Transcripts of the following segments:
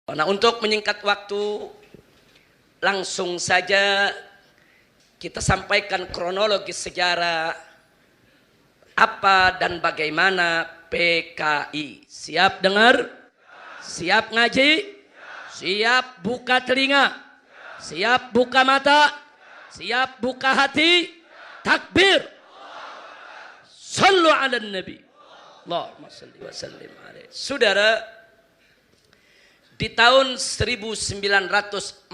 Nah, untuk menyingkat waktu, langsung saja kita sampaikan kronologi sejarah apa dan bagaimana PKI. Siap dengar? Siap ngaji? Siap buka telinga? Siap buka mata? Siap buka hati? Takbir! Sallu ala nabi. Allahumma salli wa sallim alaihi. Saudara, di tahun 1914,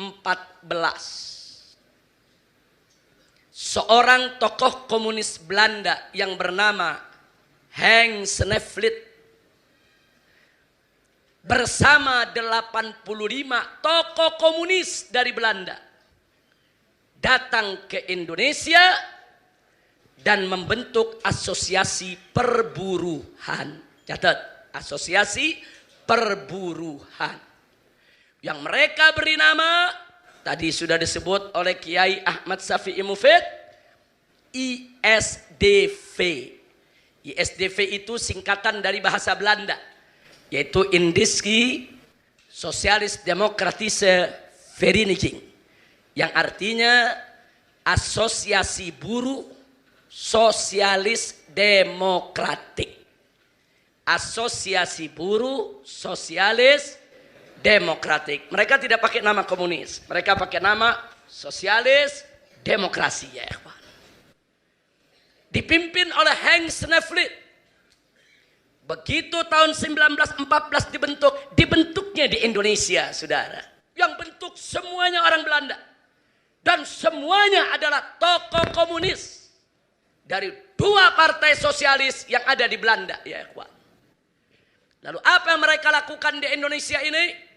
seorang tokoh komunis Belanda yang bernama Henk Sneevliet bersama 85 tokoh komunis dari Belanda datang ke Indonesia dan membentuk asosiasi perburuhan. Catat, asosiasi perburuhan. Yang mereka beri nama, tadi sudah disebut oleh Kiai Ahmad Syafi'i Mufid, ISDV. ISDV itu singkatan dari bahasa Belanda, yaitu Indische Socialis Democratische Vereniging, yang artinya asosiasi buruh sosialis demokratik. Asosiasi buruh sosialis demokratik. Mereka tidak pakai nama komunis, mereka pakai nama sosialis demokrasi, ya ikhwan. Dipimpin oleh Henk Sneevliet. Begitu tahun 1914 dibentuknya di Indonesia, saudara. Yang bentuk semuanya orang Belanda. Dan semuanya adalah tokoh komunis dari dua partai sosialis yang ada di Belanda, ya ikhwan. Lalu apa yang mereka lakukan di Indonesia ini?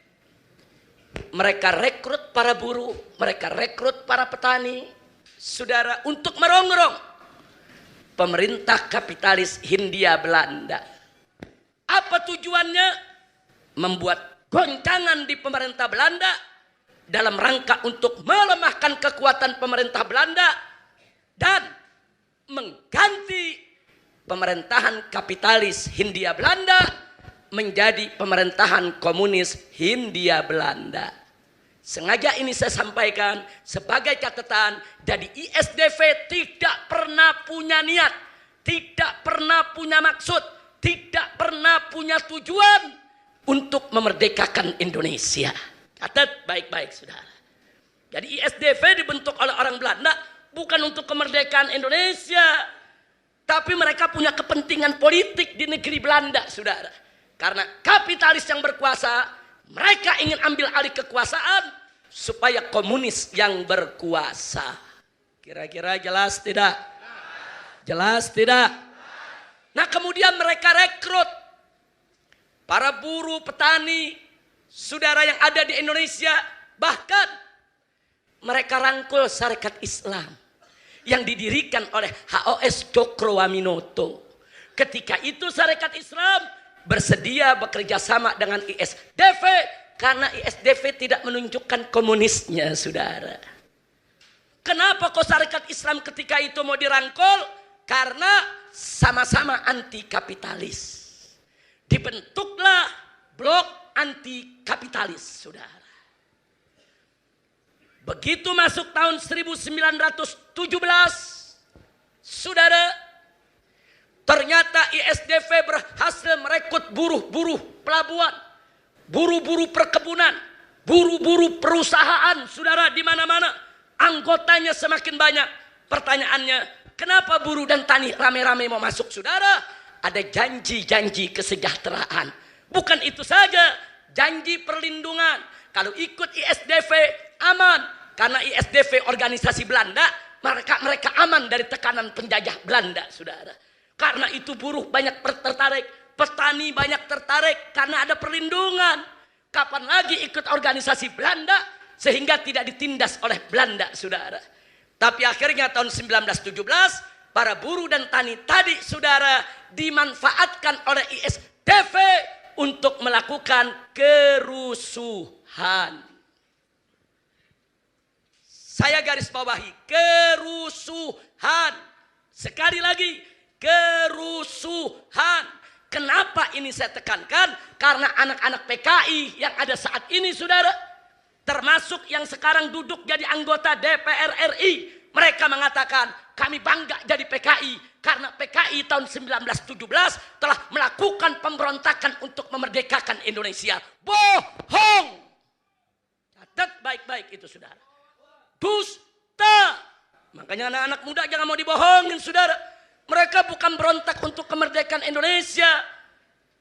Mereka rekrut para buruh, mereka rekrut para petani, saudara, untuk merongrong pemerintah kapitalis Hindia Belanda. Apa tujuannya? Membuat goncangan di pemerintah Belanda dalam rangka untuk melemahkan kekuatan pemerintah Belanda dan mengganti pemerintahan kapitalis Hindia Belanda menjadi pemerintahan komunis Hindia Belanda. Sengaja ini saya sampaikan sebagai catatan. Jadi ISDV tidak pernah punya niat, tidak pernah punya maksud, tidak pernah punya tujuan untuk memerdekakan Indonesia. Catat baik-baik, saudara. Jadi ISDV dibentuk oleh orang Belanda bukan untuk kemerdekaan Indonesia, tapi mereka punya kepentingan politik di negeri Belanda, saudara. Karena kapitalis yang berkuasa, mereka ingin ambil alih kekuasaan supaya komunis yang berkuasa. Kira-kira jelas tidak? Jelas tidak? Nah, kemudian mereka rekrut para buruh, petani, saudara yang ada di Indonesia. Bahkan mereka rangkul Sarekat Islam yang didirikan oleh HOS Cokroaminoto. Ketika itu Sarekat Islam bersedia bekerja sama dengan ISDV karena ISDV tidak menunjukkan komunisnya, saudara. Kenapa kok Sarekat Islam ketika itu mau dirangkul? Karena sama-sama anti kapitalis. Dibentuklah blok anti kapitalis, saudara. Begitu masuk tahun 1917, saudara, ternyata ISDV berhasil merekrut buruh-buruh pelabuhan, buruh-buruh perkebunan, buruh-buruh perusahaan, saudara, di mana-mana. Anggotanya semakin banyak. Pertanyaannya, kenapa buruh dan tani rame-rame mau masuk, saudara? Ada janji-janji kesejahteraan. Bukan itu saja, janji perlindungan. Kalau ikut ISDV aman, karena ISDV organisasi Belanda, mereka aman dari tekanan penjajah Belanda, saudara. Karena itu buruh banyak tertarik, petani banyak tertarik karena ada perlindungan. Kapan lagi ikut organisasi Belanda sehingga tidak ditindas oleh Belanda, saudara. Tapi akhirnya tahun 1917 para buruh dan tani tadi, saudara, dimanfaatkan oleh ISDV untuk melakukan kerusuhan. Saya garis bawahi, kerusuhan. Sekali lagi, kerusuhan. Kenapa ini saya tekankan? Karena anak-anak PKI yang ada saat ini, saudara, termasuk yang sekarang duduk jadi anggota DPR RI, mereka mengatakan kami bangga jadi PKI karena PKI tahun 1917 telah melakukan pemberontakan untuk memerdekakan Indonesia. Bohong. Catat baik-baik itu, saudara. Dusta. Makanya anak-anak muda jangan mau dibohongin, saudara. Mereka bukan berontak untuk kemerdekaan Indonesia.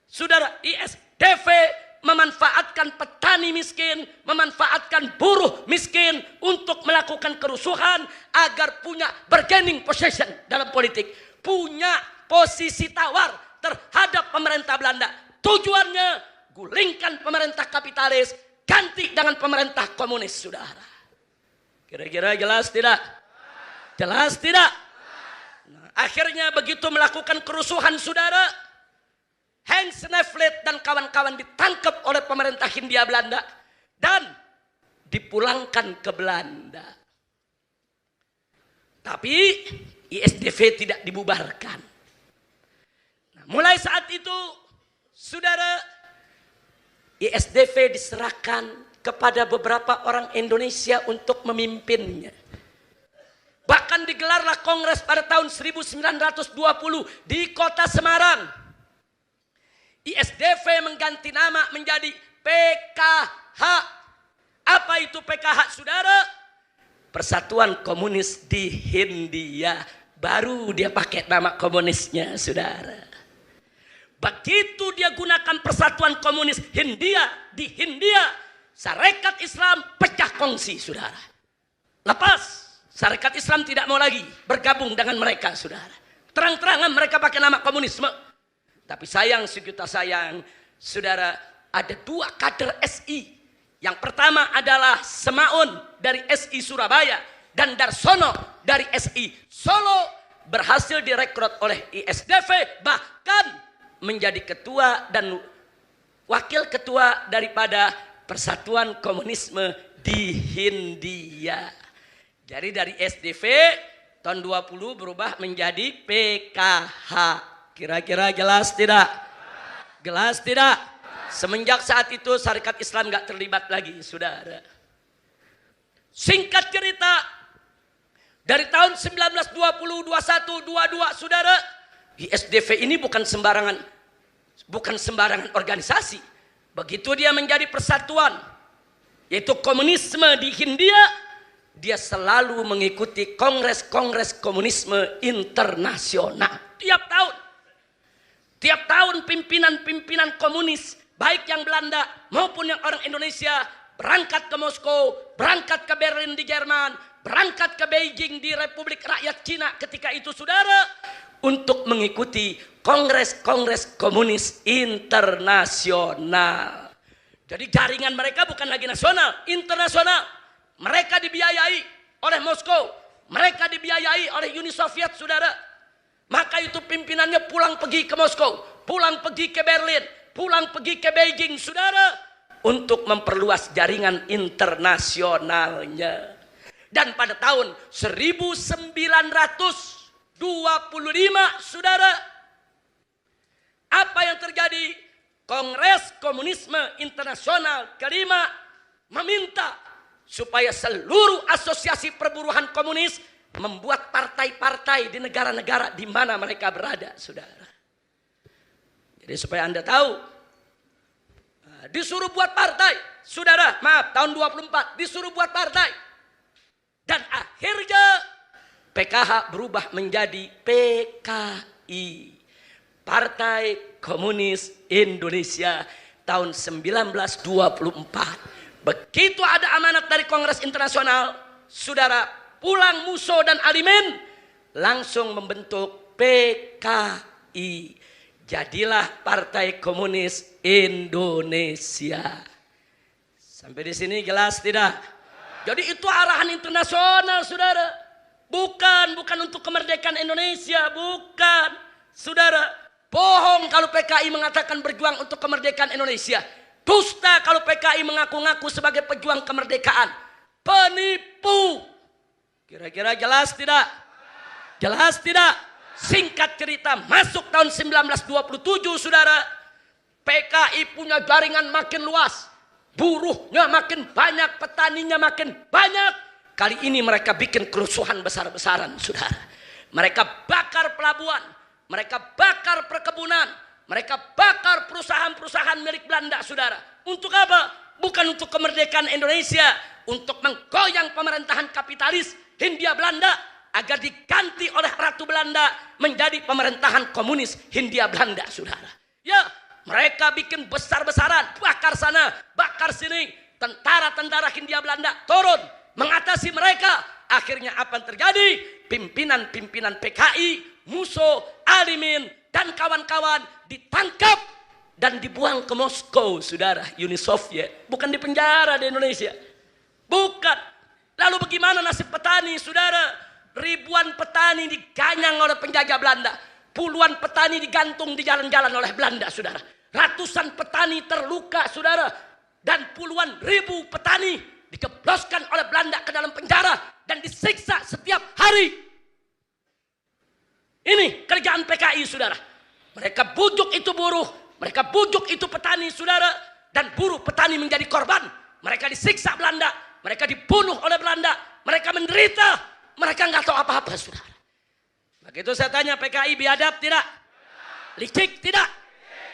Saudara, ISDV memanfaatkan petani miskin, memanfaatkan buruh miskin untuk melakukan kerusuhan agar punya bargaining position dalam politik, punya posisi tawar terhadap pemerintah Belanda. Tujuannya gulingkan pemerintah kapitalis, ganti dengan pemerintah komunis, saudara. Kira-kira jelas tidak? Jelas tidak? Nah, akhirnya begitu melakukan kerusuhan, saudara, Hans Nevlet dan kawan-kawan ditangkap oleh pemerintah Hindia Belanda dan dipulangkan ke Belanda. Tapi ISDV tidak dibubarkan. Nah, mulai saat itu, saudara, ISDV diserahkan kepada beberapa orang Indonesia untuk memimpinnya. Bahkan digelarlah kongres pada tahun 1920 di kota Semarang. ISDV mengganti nama menjadi PKH. Apa itu PKH, saudara? Persatuan Komunis di Hindia. Baru dia pakai nama komunisnya, saudara. Begitu dia gunakan Persatuan Komunis Hindia di Hindia, Sarekat Islam pecah kongsi, saudara. Lepas Sarekat Islam tidak mau lagi bergabung dengan mereka, saudara. Terang-terangan mereka pakai nama komunisme. Tapi sayang, sejuta sayang, saudara, ada dua kader SI. Yang pertama adalah Semaun dari SI Surabaya dan Darsono dari SI Solo berhasil direkrut oleh ISDV, bahkan menjadi ketua dan wakil ketua daripada Persatuan Komunisme di Hindia. Jadi dari SDV tahun 20 berubah menjadi PKH. Kira-kira jelas tidak? Jelas tidak? Semenjak saat itu Sarekat Islam gak terlibat lagi, saudara. Singkat cerita, dari tahun 1920, 21, 22, saudara, ISDV ini bukan sembarangan organisasi. Begitu dia menjadi persatuan, yaitu komunisme di Hindia, dia selalu mengikuti kongres-kongres komunisme internasional. Tiap tahun pimpinan-pimpinan komunis, baik yang Belanda maupun yang orang Indonesia, berangkat ke Moskow, berangkat ke Berlin di Jerman, berangkat ke Beijing di Republik Rakyat Cina ketika itu, saudara, untuk mengikuti kongres-kongres komunis internasional. Jadi jaringan mereka bukan lagi nasional, internasional. Mereka dibiayai oleh Moskow, mereka dibiayai oleh Uni Soviet, saudara. Maka itu pimpinannya pulang pergi ke Moskow, pulang pergi ke Berlin, pulang pergi ke Beijing, saudara, untuk memperluas jaringan internasionalnya. Dan pada tahun 1925, saudara, apa yang terjadi? Kongres Komunisme Internasional kelima meminta supaya seluruh asosiasi perburuhan komunis membuat partai-partai di negara-negara di mana mereka berada, saudara. Jadi supaya Anda tahu, disuruh buat partai, saudara, maaf, tahun 24 disuruh buat partai. Dan akhirnya PKH berubah menjadi PKI, Partai Komunis Indonesia, tahun 1924. Begitu ada amanat dari Kongres Internasional, saudara, pulang Musso dan Alimin langsung membentuk PKI. Jadilah Partai Komunis Indonesia. Sampai di sini jelas tidak? Jadi itu arahan internasional, saudara. Bukan untuk kemerdekaan Indonesia, bukan. Saudara, bohong kalau PKI mengatakan berjuang untuk kemerdekaan Indonesia. Dusta kalau PKI mengaku-ngaku sebagai pejuang kemerdekaan. Penipu. Kira-kira jelas tidak? Jelas tidak? Singkat cerita, masuk tahun 1927, saudara, PKI punya jaringan makin luas, buruhnya makin banyak, petaninya makin banyak. Kali ini mereka bikin kerusuhan besar-besaran, saudara. Mereka bakar pelabuhan, mereka bakar perkebunan, mereka bakar perusahaan-perusahaan milik Belanda, saudara. Untuk apa? Bukan untuk kemerdekaan Indonesia, untuk menggoyang pemerintahan kapitalis Hindia Belanda agar diganti oleh Ratu Belanda menjadi pemerintahan komunis Hindia Belanda, saudara. Ya, mereka bikin besar-besaran, bakar sana, bakar sini. Tentara-tentara Hindia Belanda turun mengatasi mereka. Akhirnya apa yang terjadi? Pimpinan-pimpinan PKI, Musso, Alimin, dan kawan-kawan ditangkap dan dibuang ke Moskow, saudara, Uni Soviet. Bukan di penjara di Indonesia. Bukan. Lalu bagaimana nasib petani, saudara? Ribuan petani diganyang oleh penjajah Belanda. Puluhan petani digantung di jalan-jalan oleh Belanda, saudara. Ratusan petani terluka, saudara. Dan puluhan ribu petani dikebloskan oleh Belanda ke dalam penjara dan disiksa setiap hari. Ini kerjaan PKI, saudara. Mereka bujuk itu buruh, mereka bujuk itu petani, saudara. Dan buruh petani menjadi korban. Mereka disiksa Belanda, mereka dibunuh oleh Belanda, mereka menderita. Mereka nggak tahu apa-apa, saudara. Begitu saya tanya, PKI biadab tidak? Licik tidak?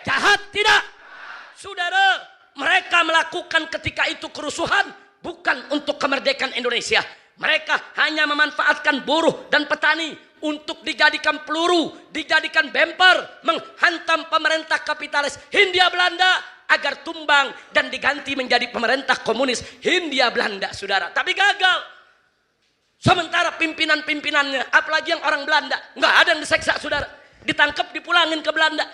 Jahat tidak? Saudara, mereka melakukan ketika itu kerusuhan bukan untuk kemerdekaan Indonesia. Mereka hanya memanfaatkan buruh dan petani untuk dijadikan peluru, dijadikan bemper, menghantam pemerintah kapitalis Hindia Belanda agar tumbang dan diganti menjadi pemerintah komunis Hindia Belanda, saudara. Tapi gagal. Sementara pimpinan-pimpinannya, apalagi yang orang Belanda, nggak ada yang diseksa, saudara. Ditangkap, dipulangin ke Belanda.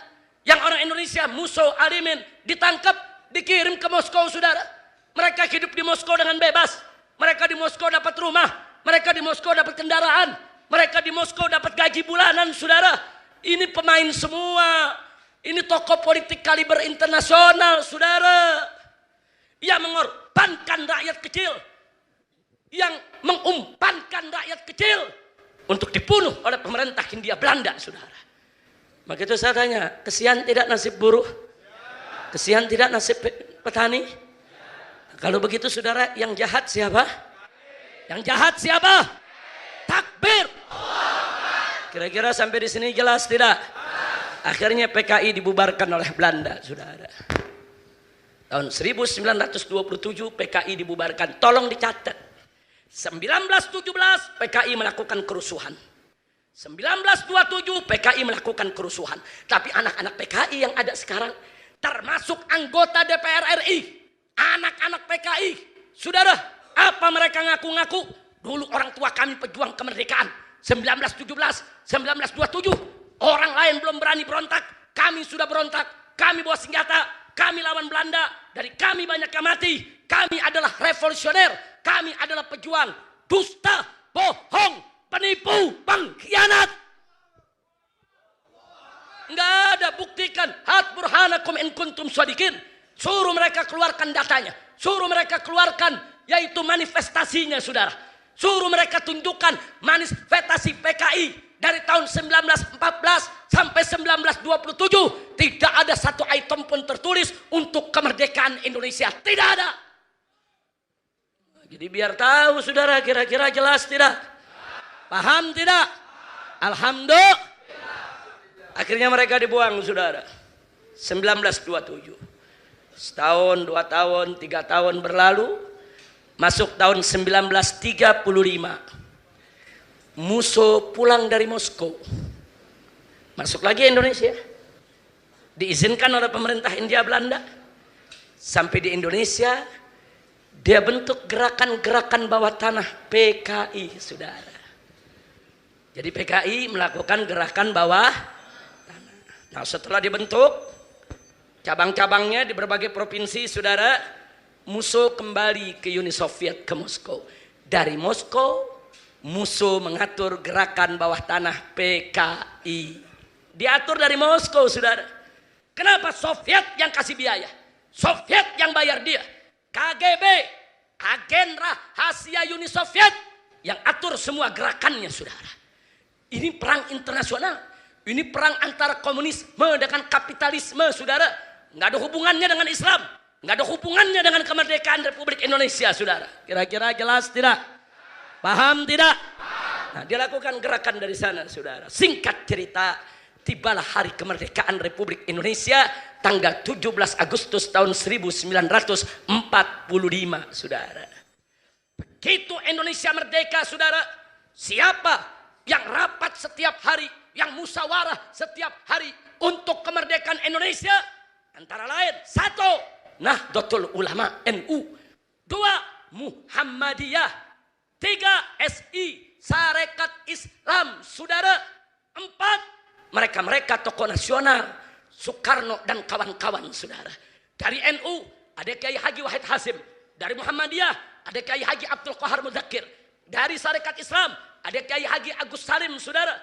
Yang orang Indonesia, Musso, Alimin, ditangkap, dikirim ke Moskow, saudara. Mereka hidup di Moskow dengan bebas. Mereka di Moskow dapat rumah. Mereka di Moskow dapat kendaraan. Mereka di Moskow dapat gaji bulanan, saudara. Ini pemain semua. Ini tokoh politik kaliber internasional, saudara. Yang mengorbankan rakyat kecil. Yang mengumpankan rakyat kecil untuk dibunuh oleh pemerintah Hindia Belanda, saudara. Begitu saya tanya, kesian tidak nasib buruh? Kesian tidak nasib petani? Kalau begitu, saudara, yang jahat siapa? Yang jahat siapa? Takbir. Kira-kira sampai di sini jelas tidak? Akhirnya PKI dibubarkan oleh Belanda, saudara. Tahun 1927 PKI dibubarkan. Tolong dicatat. 1917 PKI melakukan kerusuhan. 1927 PKI melakukan kerusuhan. Tapi anak-anak PKI yang ada sekarang, termasuk anggota DPR RI, anak-anak PKI, saudara, apa mereka ngaku-ngaku? Dulu orang tua kami pejuang kemerdekaan. 1917, 1927, orang lain belum berani berontak, kami sudah berontak, kami bawa senjata, kami lawan Belanda, dari kami banyak yang mati, kami adalah revolusioner. Kami adalah pejuang, dusta, bohong, penipu, pengkhianat. Enggak ada, buktikan. Hat burhanakum in kuntum shadiqin. Suruh mereka keluarkan datanya. Suruh mereka keluarkan, yaitu manifestasinya, saudara. Suruh mereka tunjukkan manifestasi PKI dari tahun 1914 sampai 1927. Tidak ada satu item pun tertulis untuk kemerdekaan Indonesia. Tidak ada. Jadi biar tahu, saudara, kira-kira jelas tidak? Paham tidak? Alhamdulillah. Akhirnya mereka dibuang, saudara. 1927. Setahun, 2 tahun, 3 tahun berlalu. Masuk tahun 1935. Musso pulang dari Moskow. Masuk lagi Indonesia. Diizinkan oleh pemerintah Hindia Belanda. Sampai di Indonesia, dia bentuk gerakan-gerakan bawah tanah PKI, saudara. Jadi PKI melakukan gerakan bawah tanah. Nah, setelah dibentuk, cabang-cabangnya di berbagai provinsi, saudara, Musso kembali ke Uni Soviet, ke Moskow. Dari Moskow, Musso mengatur gerakan bawah tanah PKI. Diatur dari Moskow, saudara. Kenapa? Soviet yang kasih biaya. Soviet yang bayar dia. KGB, agen rahasia Uni Soviet yang atur semua gerakannya, saudara. Ini perang internasional. Ini perang antara komunisme dengan kapitalisme, saudara. Nggak ada hubungannya dengan Islam. Nggak ada hubungannya dengan kemerdekaan Republik Indonesia, saudara. Kira-kira jelas tidak? Paham tidak? Nah, dilakukan gerakan dari sana, saudara. Singkat cerita, tibalah hari kemerdekaan Republik Indonesia tanggal 17 Agustus tahun 1945, saudara. Begitu Indonesia merdeka, saudara, siapa yang rapat setiap hari, yang musyawarah setiap hari untuk kemerdekaan Indonesia? Antara lain, 1. Nahdlatul Ulama NU, 2. Muhammadiyah, 3. SI Sarekat Islam, saudara. 4. Mereka tokoh nasional, Soekarno dan kawan-kawan, saudara. Dari NU ada Kiai Haji Wahid Hasim, dari Muhammadiyah ada Kiai Haji Abdul Qahar Muzakir, dari Sarekat Islam ada Kiai Haji Agus Salim, saudara.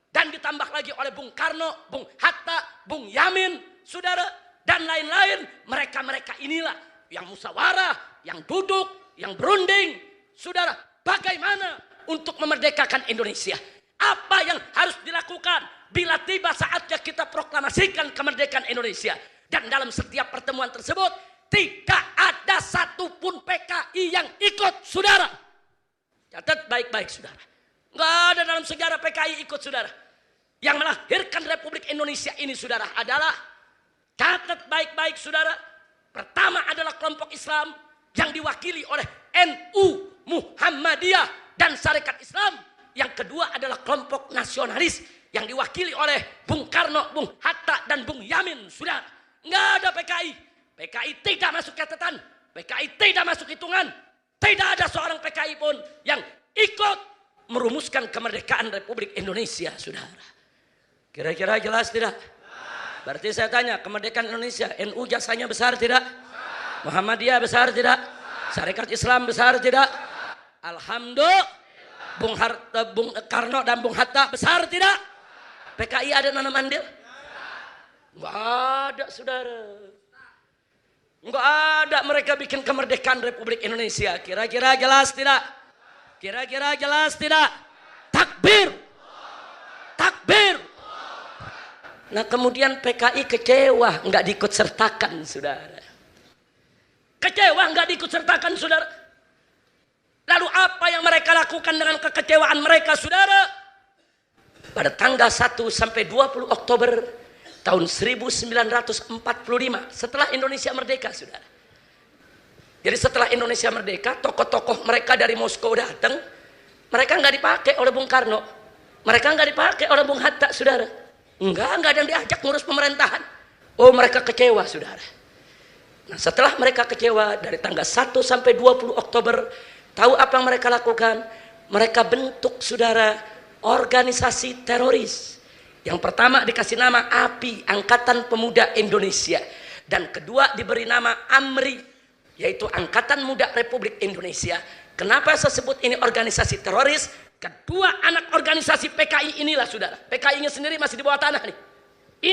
Dan ditambah lagi oleh Bung Karno, Bung Hatta, Bung Yamin, saudara, dan lain-lain. Mereka inilah yang musyawarah, yang duduk, yang berunding, saudara. Bagaimana untuk memerdekakan Indonesia? Apa yang harus dilakukan bila tiba saatnya kita proklamasikan kemerdekaan Indonesia? Dan dalam setiap pertemuan tersebut tidak ada satupun PKI yang ikut, saudara. Catat baik-baik, saudara. Nggak ada dalam sejarah PKI ikut, saudara. Yang melahirkan Republik Indonesia ini, saudara, adalah, catat baik-baik, saudara. Pertama adalah kelompok Islam yang diwakili oleh NU, Muhammadiyah, dan Sarekat Islam. Yang kedua adalah kelompok nasionalis yang diwakili oleh Bung Karno, Bung Hatta, dan Bung Yamin, saudara. Nggak ada PKI. PKI tidak masuk catatan. PKI tidak masuk hitungan. Tidak ada seorang PKI pun yang ikut merumuskan kemerdekaan Republik Indonesia, saudara. Kira-kira jelas tidak? Berarti saya tanya, kemerdekaan Indonesia, NU jasanya besar tidak? Muhammadiyah besar tidak? Sarekat Islam besar tidak? Alhamdulillah. Bung Karno dan Bung Hatta besar tidak? PKI ada nanam andil? Enggak ada, saudara. Enggak ada mereka bikin kemerdekaan Republik Indonesia. Kira-kira jelas tidak? Kira-kira jelas tidak? Takbir. Takbir. Nah, kemudian PKI kecewa enggak diikut sertakan, saudara. Kecewa enggak diikut sertakan, saudara. Lalu apa yang mereka lakukan dengan kekecewaan mereka, saudara? Pada tanggal 1 sampai 20 Oktober tahun 1945, setelah Indonesia merdeka, saudara. Jadi setelah Indonesia merdeka, tokoh-tokoh mereka dari Moskow datang, mereka nggak dipakai oleh Bung Karno, mereka nggak dipakai oleh Bung Hatta, saudara. Nggak ada yang diajak ngurus pemerintahan. Oh, mereka kecewa, saudara. Nah, setelah mereka kecewa dari tanggal 1 sampai 20 Oktober, tahu apa yang mereka lakukan? Mereka bentuk, saudara, organisasi teroris. Yang pertama dikasih nama API, Angkatan Pemuda Indonesia. Dan kedua diberi nama AMRI, yaitu Angkatan Muda Republik Indonesia. Kenapa saya sebut ini organisasi teroris? Kedua anak organisasi PKI inilah, saudara. PKI-nya sendiri masih di bawah tanah nih.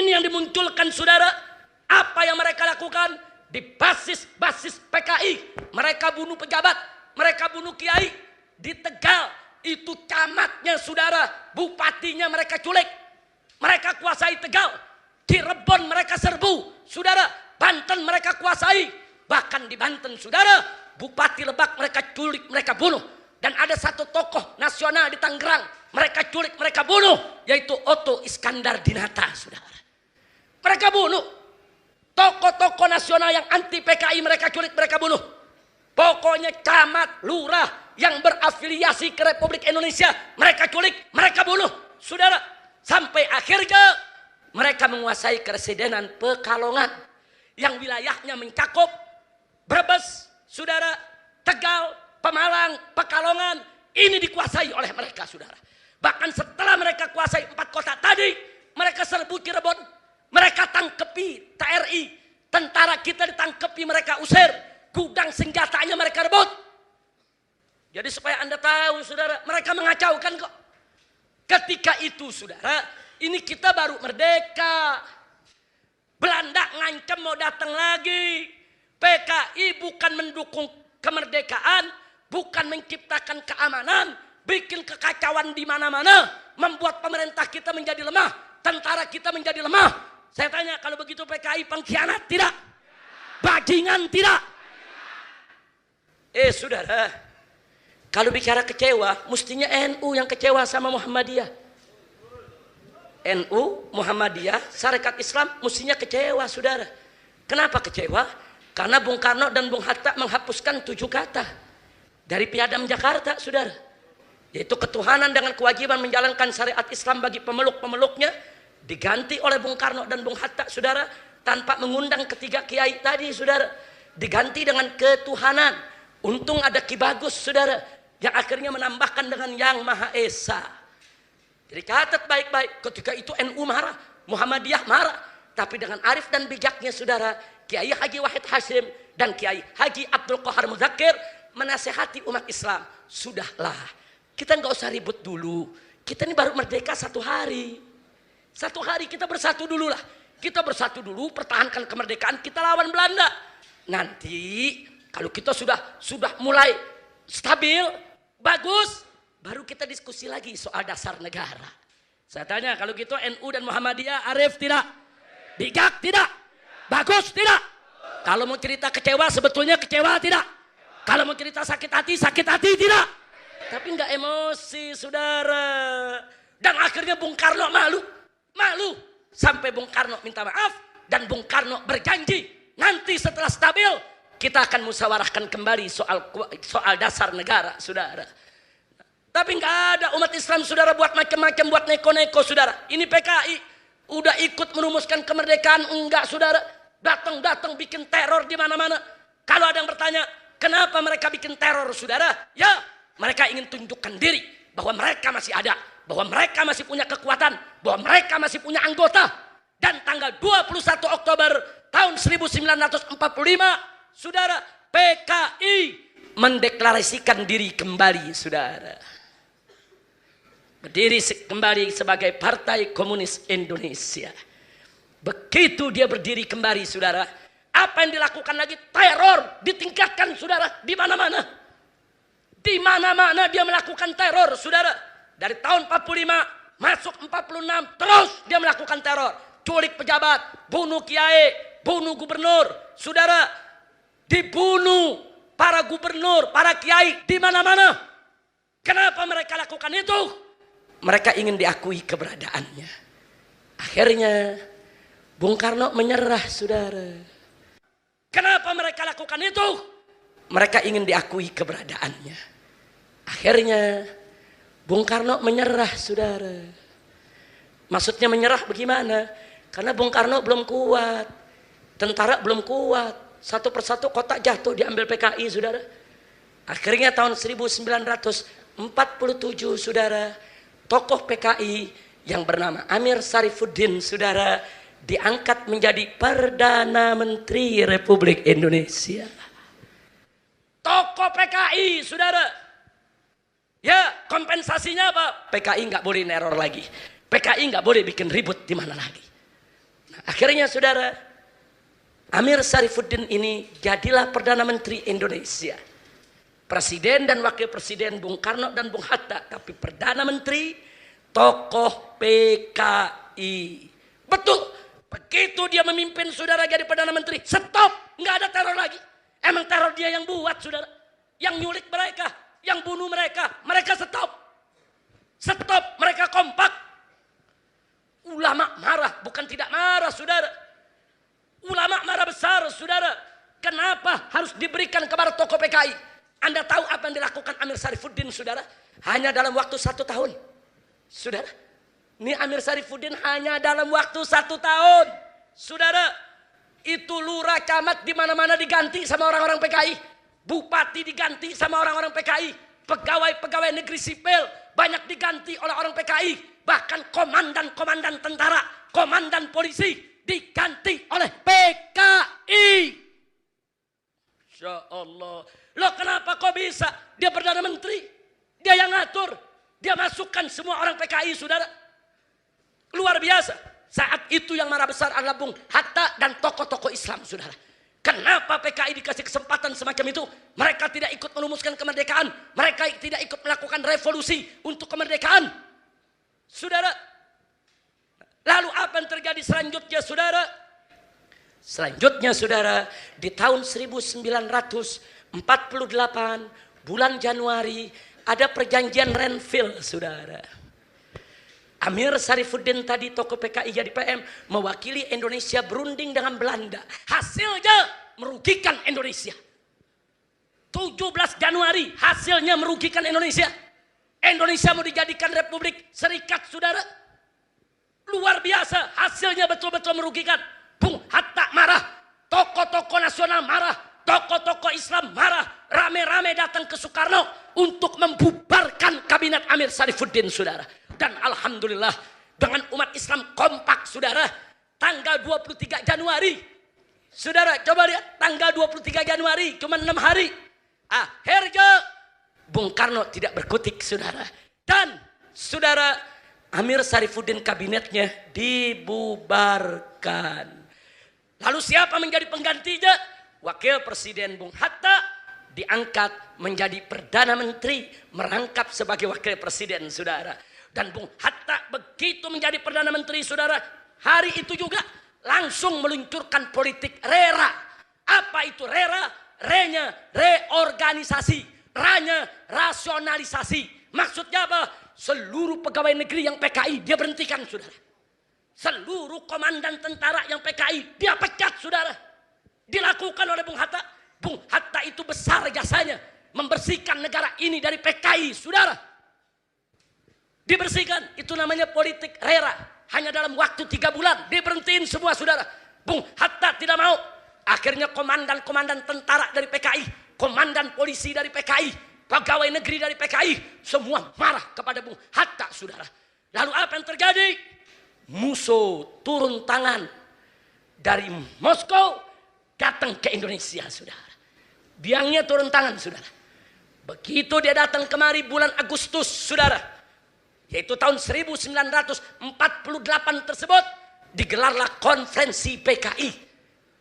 Ini yang dimunculkan, saudara. Apa yang mereka lakukan? Di basis PKI. Mereka bunuh pejabat. Mereka bunuh kiai. Di Tegal itu camatnya, saudara, bupatinya mereka culik. Mereka kuasai Tegal. Cirebon mereka serbu, saudara. Banten mereka kuasai. Bahkan di Banten, saudara, Bupati Lebak mereka culik, mereka bunuh. Dan ada satu tokoh nasional di Tangerang, mereka culik, mereka bunuh, yaitu Otto Iskandar Dinata, saudara. Mereka bunuh. Tokoh-tokoh nasional yang anti PKI mereka culik, mereka bunuh. Pokoknya camat, lurah yang berafiliasi ke Republik Indonesia, mereka culik, mereka bunuh, saudara. Sampai akhirnya mereka menguasai Keresidenan Pekalongan yang wilayahnya mencakup Brebes, saudara, Tegal, Pemalang, Pekalongan. Ini dikuasai oleh mereka, saudara. Bahkan setelah mereka kuasai 4 kota tadi, mereka serbu Cirebon, mereka tangkepi TRI, tentara kita ditangkepi, mereka usir, gudang senjatanya mereka rebut. Jadi supaya Anda tahu, saudara, mereka mengacaukan kok. Ketika itu, saudara, ini kita baru merdeka. Belanda ngancam mau datang lagi. PKI bukan mendukung kemerdekaan, bukan menciptakan keamanan, bikin kekacauan di mana-mana. membuat pemerintah kita menjadi lemah, tentara kita menjadi lemah. Saya tanya, kalau begitu PKI pengkhianat tidak? Bajingan tidak? Saudara, kalau bicara kecewa, mestinya NU yang kecewa sama Muhammadiyah. NU, Muhammadiyah, Sarekat Islam mestinya kecewa, saudara. Kenapa kecewa? Karena Bung Karno dan Bung Hatta menghapuskan 7 kata dari Piagam Jakarta, saudara. Yaitu ketuhanan dengan kewajiban menjalankan syariat Islam bagi pemeluk-pemeluknya, diganti oleh Bung Karno dan Bung Hatta, saudara, tanpa mengundang ketiga kiai tadi, saudara. Diganti dengan ketuhanan. Untung ada Ki Bagus, saudara, yang akhirnya menambahkan dengan Yang Maha Esa. Jadi catat baik-baik, ketika itu NU marah, Muhammadiyah marah, tapi dengan arif dan bijaknya, saudara, Kiai Haji Wahid Hashim dan Kiai Haji Abdul Qahar Muzakir menasehati umat Islam. Sudahlah, kita nggak usah ribut dulu. Kita ini baru merdeka 1 hari. 1 hari kita bersatu dulu lah. Kita bersatu dulu, pertahankan kemerdekaan, kita lawan Belanda. Nanti kalau kita sudah mulai stabil, bagus, baru kita diskusi lagi soal dasar negara. Saya tanya, kalau gitu NU dan Muhammadiyah arif tidak? Bijak tidak? Bagus tidak? Kalau mau cerita kecewa, sebetulnya kecewa tidak? Kalau mau cerita sakit hati tidak? Tapi nggak emosi, saudara. Dan akhirnya Bung Karno malu. Sampai Bung Karno minta maaf dan Bung Karno berjanji nanti setelah stabil kita akan musyawarahkan kembali soal dasar negara, saudara. Tapi nggak ada umat Islam, saudara, buat macam-macam, buat neko-neko, saudara. Ini PKI udah ikut merumuskan kemerdekaan, enggak, saudara. Datang bikin teror di mana-mana. Kalau ada yang bertanya, kenapa mereka bikin teror, saudara? Ya, mereka ingin tunjukkan diri bahwa mereka masih ada, bahwa mereka masih punya kekuatan, bahwa mereka masih punya anggota. Dan tanggal 21 Oktober tahun 1945, saudara, PKI mendeklarasikan diri kembali, saudara. Berdiri kembali sebagai Partai Komunis Indonesia. Begitu dia berdiri kembali, saudara, apa yang dilakukan lagi? Teror ditingkatkan, saudara, di mana-mana. Di mana-mana dia melakukan teror, saudara. Dari tahun 45 masuk 46 terus dia melakukan teror. Culik pejabat, bunuh kiai, bunuh gubernur, saudara. Dibunuh para gubernur, para kiai di mana-mana. Kenapa mereka lakukan itu? Mereka ingin diakui keberadaannya. Akhirnya Bung Karno menyerah, saudara. Kenapa mereka lakukan itu? Mereka ingin diakui keberadaannya. Akhirnya Bung Karno menyerah, saudara. Maksudnya menyerah bagaimana? Karena Bung Karno belum kuat. Tentara belum kuat. Satu persatu kota jatuh diambil PKI, saudara. Akhirnya tahun 1947, saudara, tokoh PKI yang bernama Amir Sarifuddin, saudara, diangkat menjadi Perdana Menteri Republik Indonesia. Tokoh PKI, saudara. Ya, kompensasinya apa? PKI nggak boleh neror lagi. PKI nggak boleh bikin ribut di mana lagi. Nah, akhirnya, saudara, Amir Sarifuddin ini jadilah Perdana Menteri Indonesia. Presiden dan Wakil Presiden Bung Karno dan Bung Hatta, tapi Perdana Menteri tokoh PKI. Betul. Begitu dia memimpin, saudara, jadi Perdana Menteri, stop, nggak ada teror lagi. Emang teror dia yang buat, saudara, yang nyulik mereka, yang bunuh mereka stop, mereka kompak. Ulama marah, bukan tidak marah, saudara. Ulama marah besar, saudara. Kenapa harus diberikan kepada tokoh PKI? Anda tahu apa yang dilakukan Amir Sarifuddin, saudara? Hanya dalam waktu 1 tahun, saudara. Ini Amir Sarifuddin hanya dalam waktu 1 tahun, saudara. Itu lurah camat di mana-mana diganti sama orang-orang PKI, bupati diganti sama orang-orang PKI, pegawai-pegawai negeri sipil banyak diganti oleh orang PKI, bahkan komandan-komandan tentara, komandan polisi diganti oleh PKI. Insya Allah. Loh, kenapa kok bisa? Dia Perdana Menteri, dia yang ngatur, dia masukkan semua orang PKI, saudara. Luar biasa. Saat itu yang marah besar adalah Bung Hatta dan tokoh-tokoh Islam, saudara. Kenapa PKI dikasih kesempatan semacam itu? Mereka tidak ikut merumuskan kemerdekaan. Mereka tidak ikut melakukan revolusi untuk kemerdekaan. Saudara. Lalu apa yang terjadi selanjutnya, saudara? Selanjutnya, saudara, di tahun 1948 bulan Januari ada perjanjian Renville, saudara. Amir Sarifuddin tadi tokoh PKI jadi PM mewakili Indonesia berunding dengan Belanda. Hasilnya merugikan Indonesia. 17 Januari hasilnya merugikan Indonesia. Indonesia mau dijadikan Republik Serikat, saudara. Luar biasa, hasilnya betul-betul merugikan. Bung Hatta marah, tokoh-tokoh nasional marah, tokoh-tokoh Islam marah, rame-rame datang ke Soekarno untuk membubarkan kabinet Amir Sarifuddin, saudara. Dan alhamdulillah dengan umat Islam kompak, saudara, tanggal 23 Januari. Saudara, coba lihat tanggal 23 Januari, cuma 6 hari. Akhirnya Bung Karno tidak berkutik, saudara. Dan saudara, Amir Sarifuddin kabinetnya dibubarkan. Lalu siapa menjadi penggantinya? Wakil Presiden Bung Hatta diangkat menjadi Perdana Menteri, merangkap sebagai Wakil Presiden, saudara. Dan Bung Hatta begitu menjadi Perdana Menteri, saudara, hari itu juga langsung meluncurkan politik RERA. Apa itu RERA? R-nya reorganisasi, R-nya rasionalisasi. Maksudnya apa? Seluruh pegawai negeri yang PKI dia berhentikan, saudara. Seluruh komandan tentara yang PKI dia pecat, saudara. Dilakukan oleh Bung Hatta. Bung Hatta itu besar jasanya membersihkan negara ini dari PKI, saudara. Dibersihkan, itu namanya politik RERA. Hanya dalam waktu 3 bulan diberhentiin semua, saudara. Bung Hatta tidak mau. Akhirnya komandan-komandan tentara dari PKI, komandan polisi dari PKI, pegawai negeri dari PKI, semua marah kepada Bung Hatta, saudara. Lalu apa yang terjadi? Musuh turun tangan dari Moskow datang ke Indonesia, saudara. Biangnya turun tangan, saudara. Begitu dia datang kemari bulan Agustus, saudara, yaitu tahun 1948 tersebut, digelarlah konferensi PKI,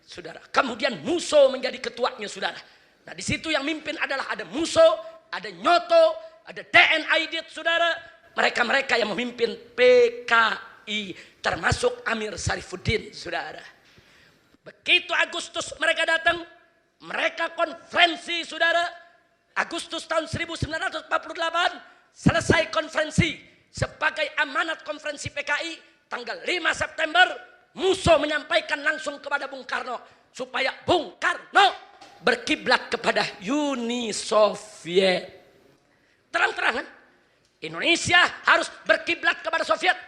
saudara. Kemudian Musso menjadi ketuanya, saudara. Nah, di situ yang mimpin adalah ada Musso, ada Nyoto, ada TN Aidit, saudara. Mereka-mereka yang memimpin PKI, termasuk Amir Sarifuddin, saudara. Begitu Agustus mereka datang, mereka konferensi, saudara. Agustus tahun 1948 selesai konferensi. Sebagai amanat konferensi PKI, tanggal 5 September, Musso menyampaikan langsung kepada Bung Karno supaya Bung Karno berkiblat kepada Uni Soviet. Terang-terangan, Indonesia harus berkiblat kepada Soviet.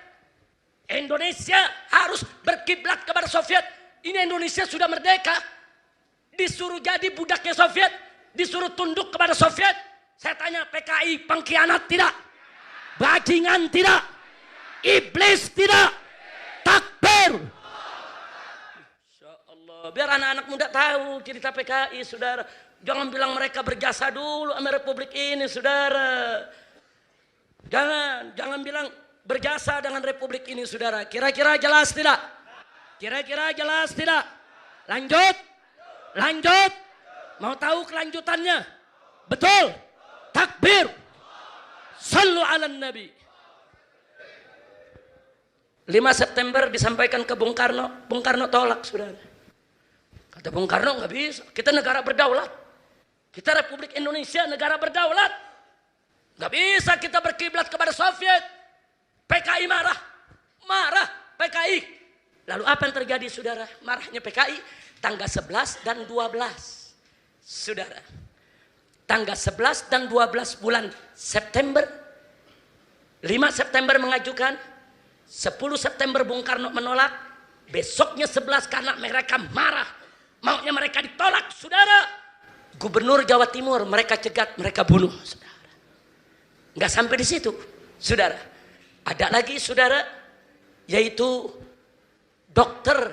Indonesia harus berkiblat kepada Soviet. Ini Indonesia sudah merdeka, disuruh jadi budaknya Soviet, disuruh tunduk kepada Soviet. Saya tanya, PKI pengkhianat tidak? Bajingan tidak? Iblis tidak? Takbir! Insya Allah. Biar anak-anak muda tahu cerita PKI, saudara. Jangan bilang mereka berjasa dulu sama Republik ini, saudara. Jangan bilang berjasa dengan Republik ini, saudara. Kira-kira jelas tidak? Kira-kira jelas tidak? Lanjut? Lanjut? Mau tahu kelanjutannya? Betul? Takbir! Sallu ala Nabi. 5 September disampaikan ke Bung Karno. Bung Karno tolak, saudara. Kata Bung Karno, nggak bisa. Kita negara berdaulat. Kita Republik Indonesia negara berdaulat. Nggak bisa kita berkiblat kepada Soviet. PKI marah. Marah PKI. Lalu apa yang terjadi, saudara? Marahnya PKI tanggal 11 dan 12. Saudara. Tanggal 11 dan 12 bulan September. 5 September mengajukan. 10 September Bung Karno menolak. Besoknya 11 karena mereka marah. Maunya mereka ditolak, saudara. Gubernur Jawa Timur mereka cegat, mereka bunuh, saudara. Nggak sampai di situ, saudara. Ada lagi, saudara, yaitu Dokter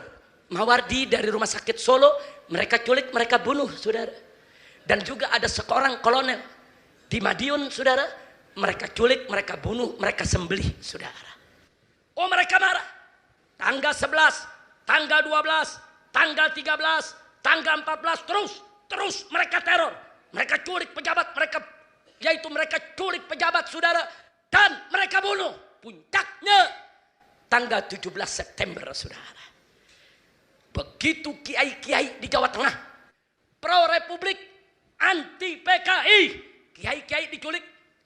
Mawardi dari Rumah Sakit Solo. Mereka culik, mereka bunuh, saudara. Dan juga ada seorang kolonel di Madiun, saudara. Mereka culik, mereka bunuh, mereka sembelih, saudara. Oh, mereka marah. Tanggal 11, tanggal 12, tanggal 13, tanggal 14, terus mereka teror. Mereka culik pejabat, mereka culik pejabat, saudara. Dan mereka bunuh. puncaknya tanggal 17 September, saudara. Begitu kiai-kiai di Jawa Tengah, pro Republik, anti PKI, kiai-kiai diculik.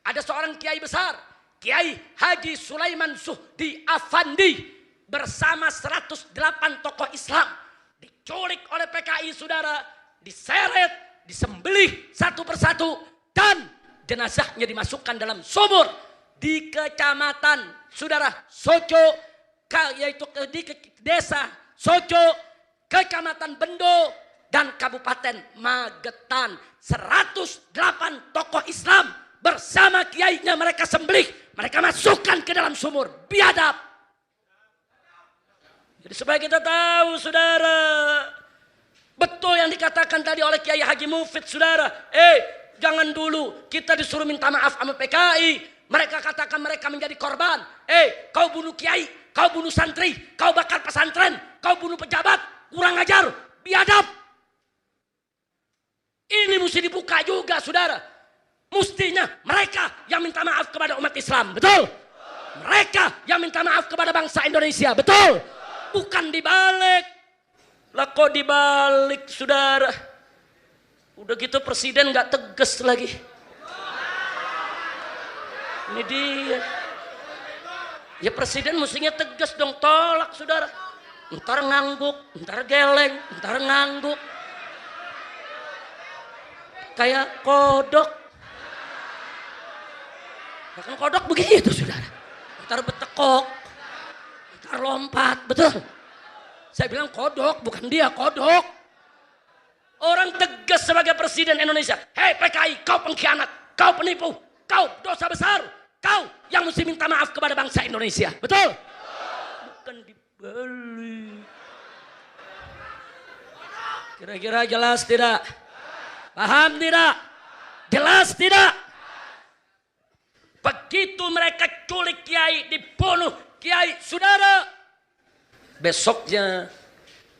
Ada seorang kiai besar, Kiai Haji Sulaiman Suhdi Afandi, bersama 108 tokoh Islam diculik oleh PKI, saudara, diseret, disembelih satu persatu, dan jenazahnya dimasukkan dalam sumur di kecamatan, saudara, Soco, yaitu di desa Soco, Kecamatan Bendo, dan Kabupaten Magetan. 108 tokoh Islam bersama kiainya mereka sembelih, mereka masukkan ke dalam sumur, biadab. Jadi supaya kita tahu, saudara, betul yang dikatakan tadi oleh Kiai Haji Mufid, saudara. Jangan dulu kita disuruh minta maaf sama PKI. Mereka katakan mereka menjadi korban. Kau bunuh kiai, kau bunuh santri, kau bakar pesantren, kau bunuh pejabat, kurang ajar, biadab. Ini mesti dibuka juga, saudara. Mustinya mereka yang minta maaf kepada umat Islam, betul? Mereka yang minta maaf kepada bangsa Indonesia, betul? Bukan dibalik. Lah kok dibalik, saudara? Udah gitu presiden gak tegas lagi. Ini dia. Ya presiden mestinya tegas dong, tolak, saudara. Ntar ngangguk, ntar geleng, ntar ngangguk. Kayak kodok. Ya kan kodok begitu, saudara. Ntar betekok, ntar lompat, betul? Saya bilang kodok, bukan dia, kodok. Orang tegas sebagai presiden Indonesia. Hei PKI, kau pengkhianat, kau penipu, kau dosa besar, kau yang mesti minta maaf kepada bangsa Indonesia, betul? Bukan dibalik. Kira-kira jelas tidak? Paham tidak? Jelas tidak? Begitu mereka culik kiai, dibunuh kiai, saudara. Besoknya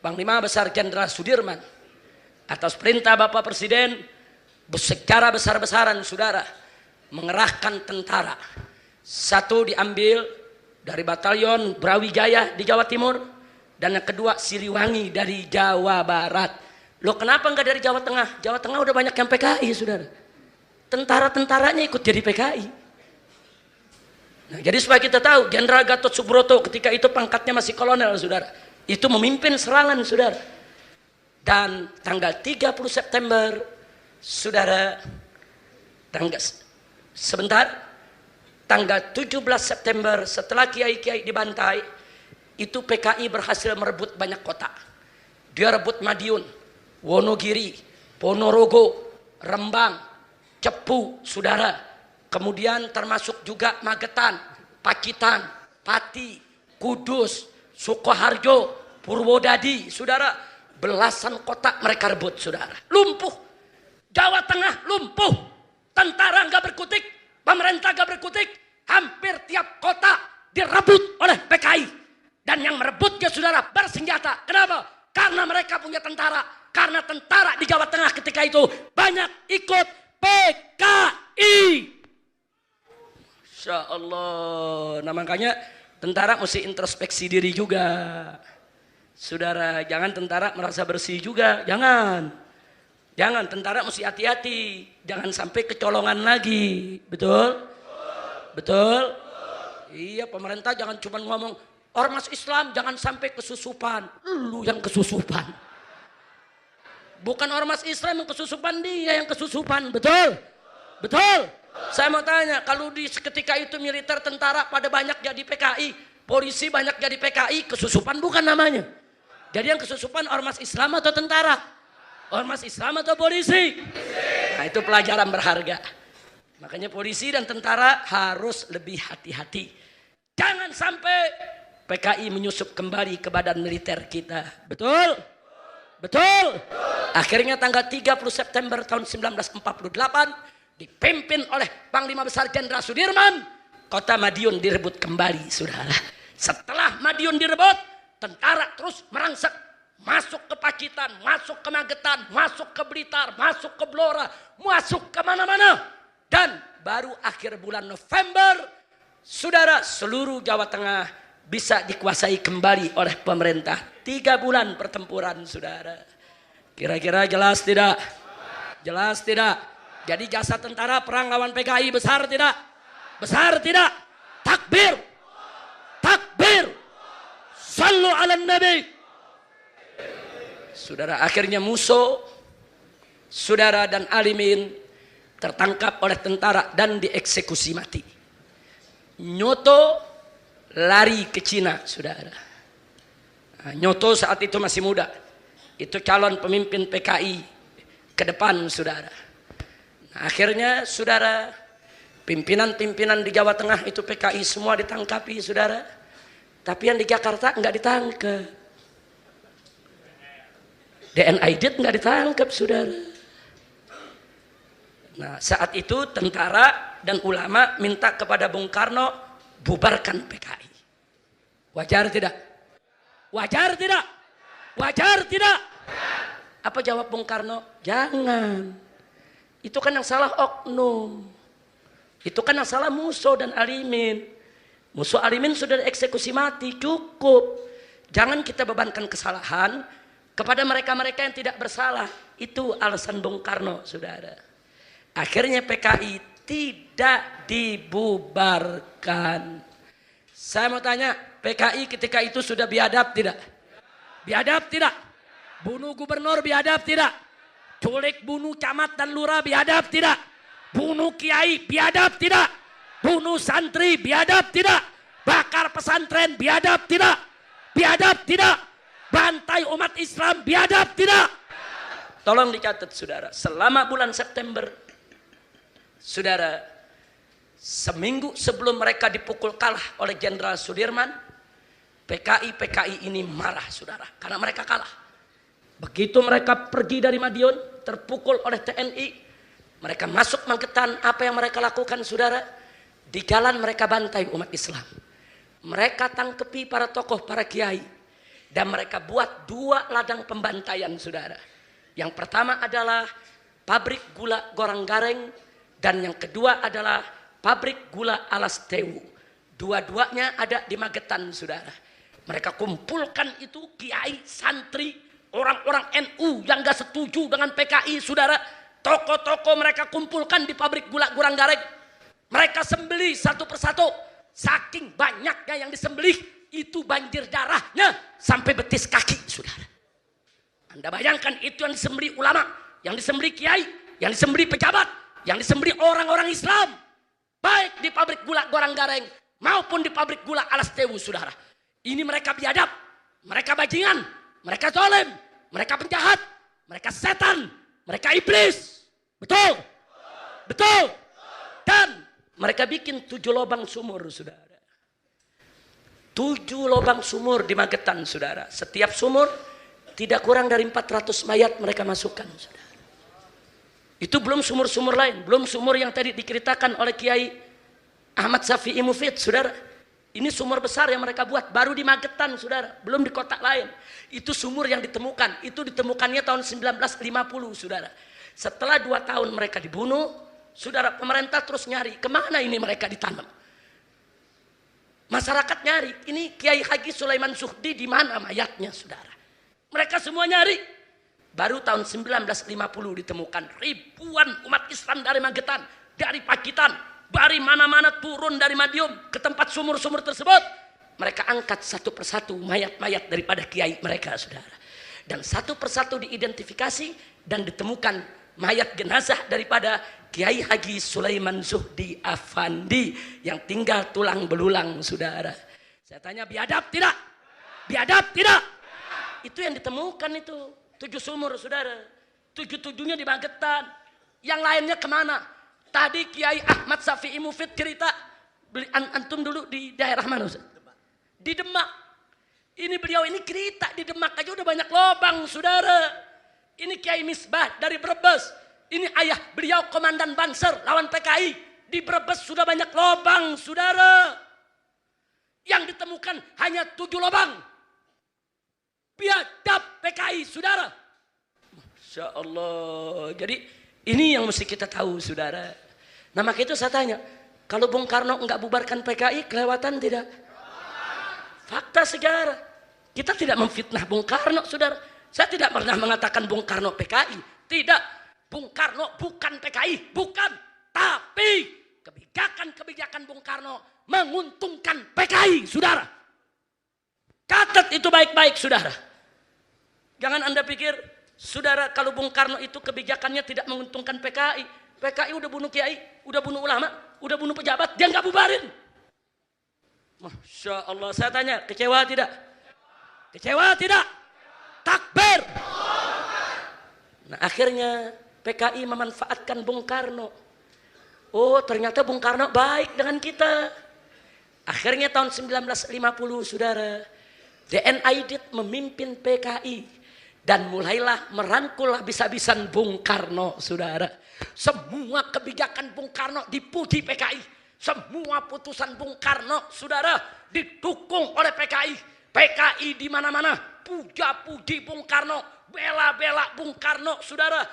Panglima Besar Jenderal Sudirman atas perintah Bapak Presiden secara besar-besaran, saudara, mengerahkan tentara. Satu diambil dari Batalion Brawijaya di Jawa Timur, dan yang kedua Siliwangi dari Jawa Barat. Loh kenapa enggak dari Jawa Tengah? Jawa Tengah udah banyak yang PKI, saudara. Tentara-tentaranya ikut jadi PKI. Nah, jadi supaya kita tahu, Jenderal Gatot Subroto ketika itu pangkatnya masih kolonel, saudara. Itu memimpin serangan, saudara. Dan tanggal 30 September, saudara, tanggal 17 September setelah kiai-kiai dibantai, itu PKI berhasil merebut banyak kota. Dia rebut Madiun, Wonogiri, Ponorogo, Rembang, Cepu, saudara. Kemudian termasuk juga Magetan, Pacitan, Pati, Kudus, Sukoharjo, Purwodadi, saudara. Belasan kota mereka rebut, saudara. Lumpuh. Jawa Tengah lumpuh. Tentara nggak berkutik, pemerintah nggak berkutik. Hampir tiap kota direbut oleh PKI. Dan yang merebutnya, saudara, bersenjata. Kenapa? Karena mereka punya tentara. Karena tentara di Jawa Tengah ketika itu banyak ikut PKI. Insya Allah. Nah makanya tentara mesti introspeksi diri juga. Saudara, jangan tentara merasa bersih juga. Jangan. Jangan, tentara mesti hati-hati. Jangan sampai kecolongan lagi. Betul? Betul? Iya, pemerintah jangan cuma ngomong ormas Islam jangan sampai kesusupan. Lu yang kesusupan. Bukan ormas Islam yang kesusupan, dia yang kesusupan. Betul? Betul? Saya mau tanya, kalau di ketika itu militer, tentara pada banyak jadi PKI, polisi banyak jadi PKI, kesusupan bukan namanya. Jadi yang kesusupan ormas Islam atau tentara? Ormas Islam atau polisi? Nah itu pelajaran berharga. Makanya polisi dan tentara harus lebih hati-hati. Jangan sampai PKI menyusup kembali ke badan militer kita. Betul? Betul? Akhirnya tanggal 30 September tahun 1948 dipimpin oleh Panglima Besar Jenderal Sudirman, kota Madiun direbut kembali, saudara. Setelah Madiun direbut, tentara terus merangsek masuk ke Pacitan, masuk ke Magetan, masuk ke Blitar, masuk ke Blora, masuk ke mana-mana. Dan baru akhir bulan November Saudara, seluruh Jawa Tengah bisa dikuasai kembali oleh pemerintah. 3 bulan pertempuran, saudara. Kira-kira jelas tidak? Jelas tidak? Jadi jasa tentara perang lawan PKI besar tidak? Besar tidak? Takbir! Takbir! Sallu ala Nabi! Saudara, akhirnya musuh, saudara dan Alimin tertangkap oleh tentara dan dieksekusi mati. Nyoto lari ke Cina, saudara. Nah, Nyoto saat itu masih muda. Itu calon pemimpin PKI ke depan, saudara. Nah, akhirnya, saudara, pimpinan-pimpinan di Jawa Tengah itu PKI semua ditangkapi, saudara. Tapi yang di Jakarta nggak ditangkap. DNID nggak ditangkap, saudara. Nah, saat itu tentara dan ulama minta kepada Bung Karno bubarkan PKI. Wajar tidak? Wajar tidak? Wajar tidak? Apa jawab Bung Karno? Jangan. Itu kan yang salah oknum. Itu kan yang salah musuh dan Alimin. Musuh Alimin sudah dieksekusi mati, cukup. Jangan kita bebankan kesalahan kepada mereka-mereka yang tidak bersalah. Itu alasan Bung Karno, saudara. Akhirnya PKI tidak dibubarkan. Saya mau tanya, PKI ketika itu sudah biadab tidak? Biadab tidak? Bunuh gubernur biadab tidak? Culik bunuh camat dan lurah biadab tidak? Bunuh kiai biadab tidak? Bunuh santri biadab tidak? Bakar pesantren biadab tidak? Biadab tidak? Bantai umat Islam biadab tidak? Tolong dicatat, saudara. Selama bulan September, saudara, seminggu sebelum mereka dipukul kalah oleh Jenderal Sudirman, PKI ini marah, saudara, karena mereka kalah. Begitu mereka pergi dari Madiun, terpukul oleh TNI, mereka masuk Magetan. Apa yang mereka lakukan, saudara? Di jalan mereka bantai umat Islam. Mereka tangkepi para tokoh, para kiai. Dan mereka buat 2 ladang pembantaian, saudara. Yang pertama adalah pabrik gula Goranggareng, dan yang kedua adalah pabrik gula Alas Tewu. Dua-duanya ada di Magetan, saudara. Mereka kumpulkan itu kiai, santri, orang-orang NU yang gak setuju dengan PKI, saudara. Toko-toko mereka kumpulkan di pabrik gula Goranggareng. Mereka sembelih satu persatu. Saking banyaknya yang disembelih, itu banjir darahnya sampai betis kaki, saudara. Anda bayangkan, itu yang disembelih ulama, yang disembelih kiai, yang disembelih pejabat, yang disembelih orang-orang Islam, baik di pabrik gula Goranggareng maupun di pabrik gula Alas Tewu, saudara. Ini mereka biadab, mereka bajingan, mereka zalim, mereka penjahat, mereka setan, mereka iblis. Betul? Betul? Dan mereka bikin 7 lubang sumur, saudara. 7 lubang sumur di Magetan, saudara. Setiap sumur tidak kurang dari 400 mayat mereka masukkan, saudara. Itu belum sumur-sumur lain, belum sumur yang tadi diceritakan oleh Kiai Ahmad Syafi'i Mufid, saudara. Ini sumur besar yang mereka buat baru di Magetan, saudara, belum di kota lain. Itu sumur yang ditemukan, itu ditemukannya tahun 1950, saudara. Setelah 2 tahun mereka dibunuh, saudara, pemerintah terus nyari kemana ini mereka ditanam. Masyarakat nyari, ini Kiai Haji Sulaiman Zuhdi di mana mayatnya, saudara. Mereka semua nyari. Baru tahun 1950 ditemukan ribuan umat Islam dari Magetan, dari Pacitan, dari mana-mana turun dari Madiun ke tempat sumur-sumur tersebut. Mereka angkat satu persatu mayat-mayat daripada kiai mereka, saudara. Dan satu persatu diidentifikasi dan ditemukan mayat jenazah daripada Kiai Haji Sulaiman Zuhdi Afandi yang tinggal tulang belulang, saudara. Saya tanya, biadab tidak? Biadab tidak? Itu yang ditemukan itu 7 sumur, saudara. 7-7-nya di Magetan. Yang lainnya kemana? Tadi Kiai Ahmad Syafi'i Mufid cerita, antum dulu di daerah mana, Ustaz? Di Demak. Ini beliau ini cerita di Demak aja udah banyak lobang, saudara. Ini Kiai Misbah dari Brebes. Ini ayah beliau komandan Banser lawan PKI. Di Brebes sudah banyak lobang, saudara. Yang ditemukan hanya 7 lobang. Biadab PKI, saudara. Masya Allah. Jadi ini yang mesti kita tahu, saudara. Nah, maka itu saya tanya, Kalau Bung Karno enggak bubarkan PKI, kelewatan tidak? Fakta sejarah. Kita tidak memfitnah Bung Karno, saudara. Saya tidak pernah mengatakan Bung Karno PKI. Tidak. Bung Karno bukan PKI. Bukan. Tapi kebijakan-kebijakan Bung Karno menguntungkan PKI, saudara. Catat itu baik-baik, saudara. Jangan Anda pikir, saudara, kalau Bung Karno itu kebijakannya tidak menguntungkan PKI. PKI udah bunuh kiai, udah bunuh ulama, udah bunuh pejabat, dia nggak bubarin. Masya Allah, saya tanya, kecewa tidak? Kecewa tidak? Takbir. Nah akhirnya PKI memanfaatkan Bung Karno. Oh ternyata Bung Karno baik dengan kita. Akhirnya tahun 1950, saudara, DN Aidit memimpin PKI dan mulailah merangkul habis-habisan Bung Karno, saudara. Semua kebijakan Bung Karno dipuji PKI. Semua putusan Bung Karno, saudara, didukung oleh PKI. PKI di mana-mana puja-puji Bung Karno, bela-bela Bung Karno, saudara.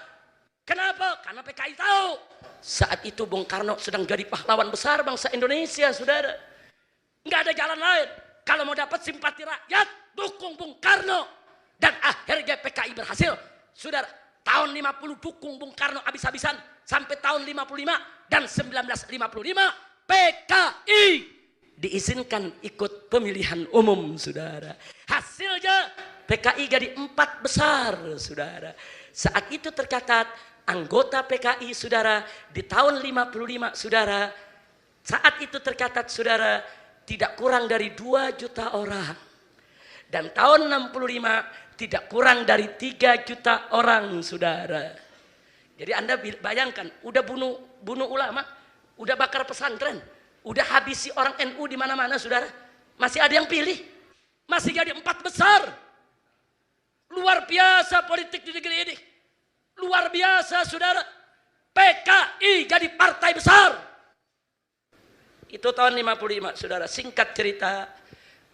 Kenapa? Karena PKI tahu saat itu Bung Karno sedang jadi pahlawan besar bangsa Indonesia, saudara. Nggak ada jalan lain. Kalau mau dapat simpati rakyat, dukung Bung Karno. Dan akhirnya PKI berhasil. Saudara, tahun 50 dukung Bung Karno habis-habisan. Sampai tahun 55 dan 1955, PKI diizinkan ikut pemilihan umum, saudara. Hasilnya PKI jadi 4 besar, saudara. Saat itu tercatat anggota PKI, saudara, di tahun 55, saudara. Saat itu tercatat, saudara, tidak kurang dari 2 juta orang. Dan tahun 65 tidak kurang dari 3 juta orang, saudara. Jadi Anda bayangkan, udah bunuh ulama, udah bakar pesantren, udah habisi orang NU di mana-mana, saudara. Masih ada yang pilih, masih jadi 4 besar. Luar biasa politik di negeri ini, luar biasa, saudara. PKI jadi partai besar. Itu tahun 55, saudara. Singkat cerita,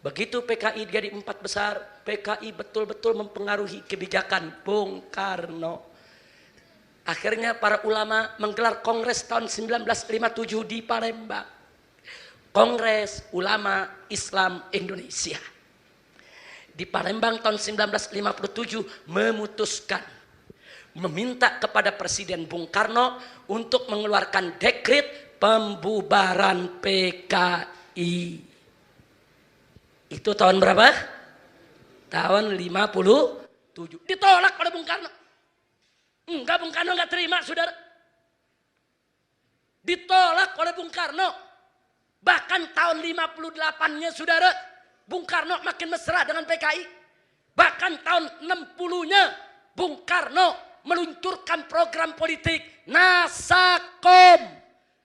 begitu PKI jadi 4 besar, PKI betul-betul mempengaruhi kebijakan Bung Karno. Akhirnya para ulama menggelar kongres tahun 1957 di Palembang. Kongres Ulama Islam Indonesia. Di Palembang tahun 1957 memutuskan meminta kepada Presiden Bung Karno untuk mengeluarkan dekret pembubaran PKI. Itu tahun berapa? Tahun 57. Ditolak oleh Bung Karno. Enggak, Bung Karno enggak terima, saudara. Ditolak oleh Bung Karno. Bahkan tahun 58-nya, saudara, Bung Karno makin mesra dengan PKI. Bahkan tahun 60-nya Bung Karno meluncurkan program politik Nasakom,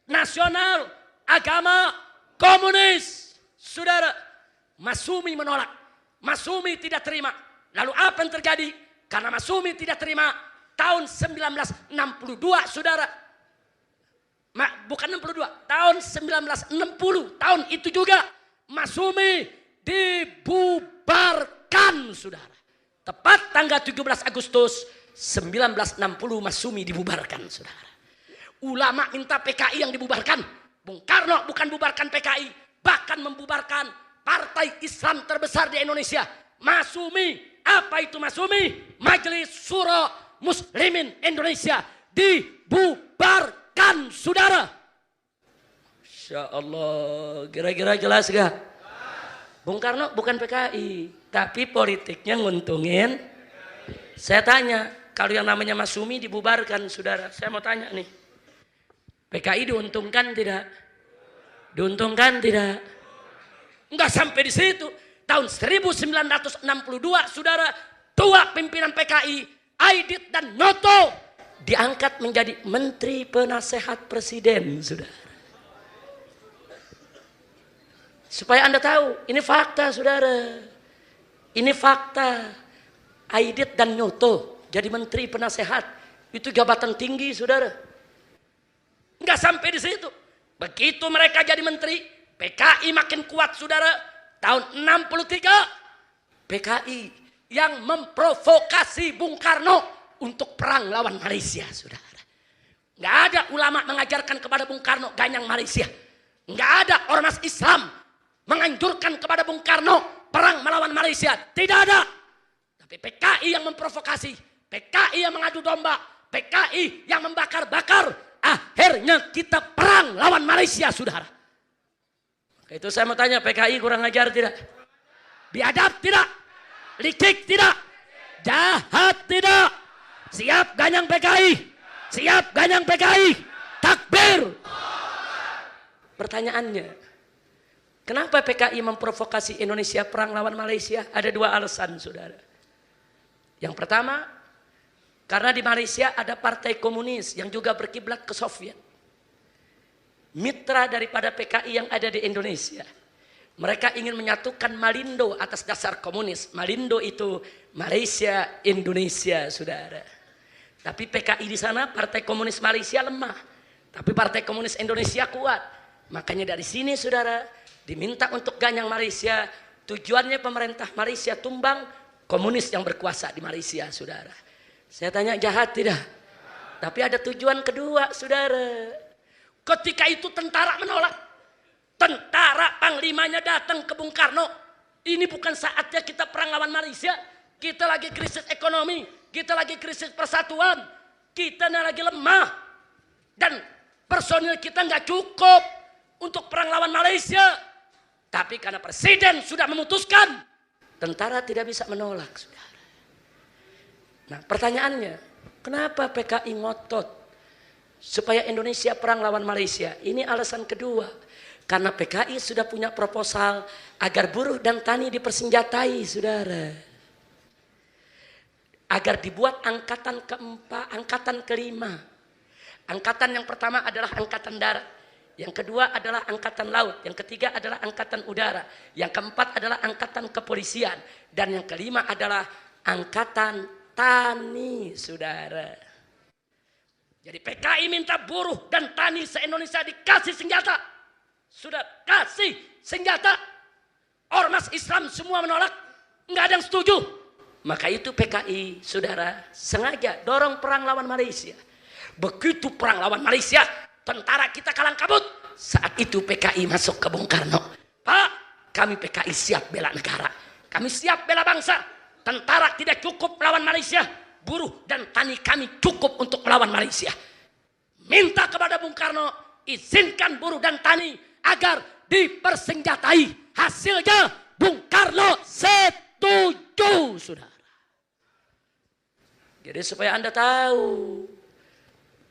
Nasional Agama Komunis. Saudara, Masumi menolak. Masumi tidak terima. Lalu apa yang terjadi? Karena Masumi tidak terima, tahun 1962, saudara. Bukan 62, tahun 1960, tahun itu juga Masumi dibubarkan, saudara. Tepat tanggal 17 Agustus 1960 Masumi dibubarkan, saudara. Ulama minta PKI yang dibubarkan. Bung Karno bukan bubarkan PKI, bahkan membubarkan partai Islam terbesar di Indonesia. Masumi, apa itu Masumi? Majelis Syuro Muslimin Indonesia dibubarkan, saudara. Masya Allah, kira-kira jelas gak? Bung Karno bukan PKI, tapi politiknya nguntungin. Saya tanya, kalau yang namanya Masumi dibubarkan, saudara, saya mau tanya nih, PKI diuntungkan tidak? Diuntungkan tidak? Enggak sampai di situ. Tahun 1962, saudara, 2 pimpinan PKI, Aidit dan Nyoto, diangkat menjadi Menteri Penasehat Presiden, saudara. Supaya Anda tahu, ini fakta, saudara. Ini fakta. Aidit dan Nyoto jadi Menteri Penasehat, itu jabatan tinggi, saudara. Enggak sampai di situ. Begitu mereka jadi menteri, PKI makin kuat, saudara. Tahun 63, PKI yang memprovokasi Bung Karno untuk perang lawan Malaysia, saudara. Nggak ada ulama mengajarkan kepada Bung Karno ganyang Malaysia. Nggak ada ormas Islam menganjurkan kepada Bung Karno perang melawan Malaysia. Tidak ada. Tapi PKI yang memprovokasi, PKI yang mengadu domba, PKI yang membakar-bakar. Akhirnya kita perang lawan Malaysia, saudara. Itu saya mau tanya, PKI kurang ajar tidak? Biadab tidak? Licik tidak? Jahat tidak? Siap ganyang PKI? Siap ganyang PKI? Takbir! Pertanyaannya, kenapa PKI memprovokasi Indonesia perang lawan Malaysia? Ada dua alasan, saudara. Yang pertama, karena di Malaysia ada partai komunis yang juga berkiblat ke Soviet. Mitra daripada PKI yang ada di Indonesia. Mereka ingin menyatukan Malindo atas dasar komunis. Malindo itu Malaysia, Indonesia, saudara. Tapi PKI di sana, partai komunis Malaysia lemah. Tapi partai komunis Indonesia kuat. Makanya dari sini, saudara, diminta untuk ganyang Malaysia. Tujuannya pemerintah Malaysia tumbang, komunis yang berkuasa di Malaysia, saudara. Saya tanya, jahat tidak? Tapi ada tujuan kedua, saudara. Ketika itu tentara menolak. Tentara panglimanya datang ke Bung Karno. Ini bukan saatnya kita perang lawan Malaysia. Kita lagi krisis ekonomi. Kita lagi krisis persatuan. Kita lagi lemah. Dan personil kita nggak cukup untuk perang lawan Malaysia. Tapi karena presiden sudah memutuskan, tentara tidak bisa menolak, saudara. Nah, pertanyaannya, kenapa PKI ngotot supaya Indonesia perang lawan Malaysia? Ini alasan kedua. Karena PKI sudah punya proposal agar buruh dan tani dipersenjatai, saudara. Agar dibuat angkatan keempat, angkatan kelima. Angkatan yang pertama adalah angkatan darat. Yang kedua adalah angkatan laut. Yang ketiga adalah angkatan udara. Yang keempat adalah angkatan kepolisian. Dan yang kelima adalah angkatan tani, saudara. Jadi PKI minta buruh dan tani se-Indonesia dikasih senjata. Sudah kasih senjata. Ormas Islam semua menolak. Nggak ada yang setuju. Maka itu PKI, saudara, sengaja dorong perang lawan Malaysia. Begitu perang lawan Malaysia, tentara kita kalang kabut. Saat itu PKI masuk ke Bung Karno. Pak, kami PKI siap bela negara. Kami siap bela bangsa. Tentara tidak cukup melawan Malaysia. Buruh dan tani kami cukup untuk melawan Malaysia. Minta kepada Bung Karno, izinkan buruh dan tani agar dipersenjatai. Hasilnya Bung Karno setuju, saudara. Jadi supaya Anda tahu,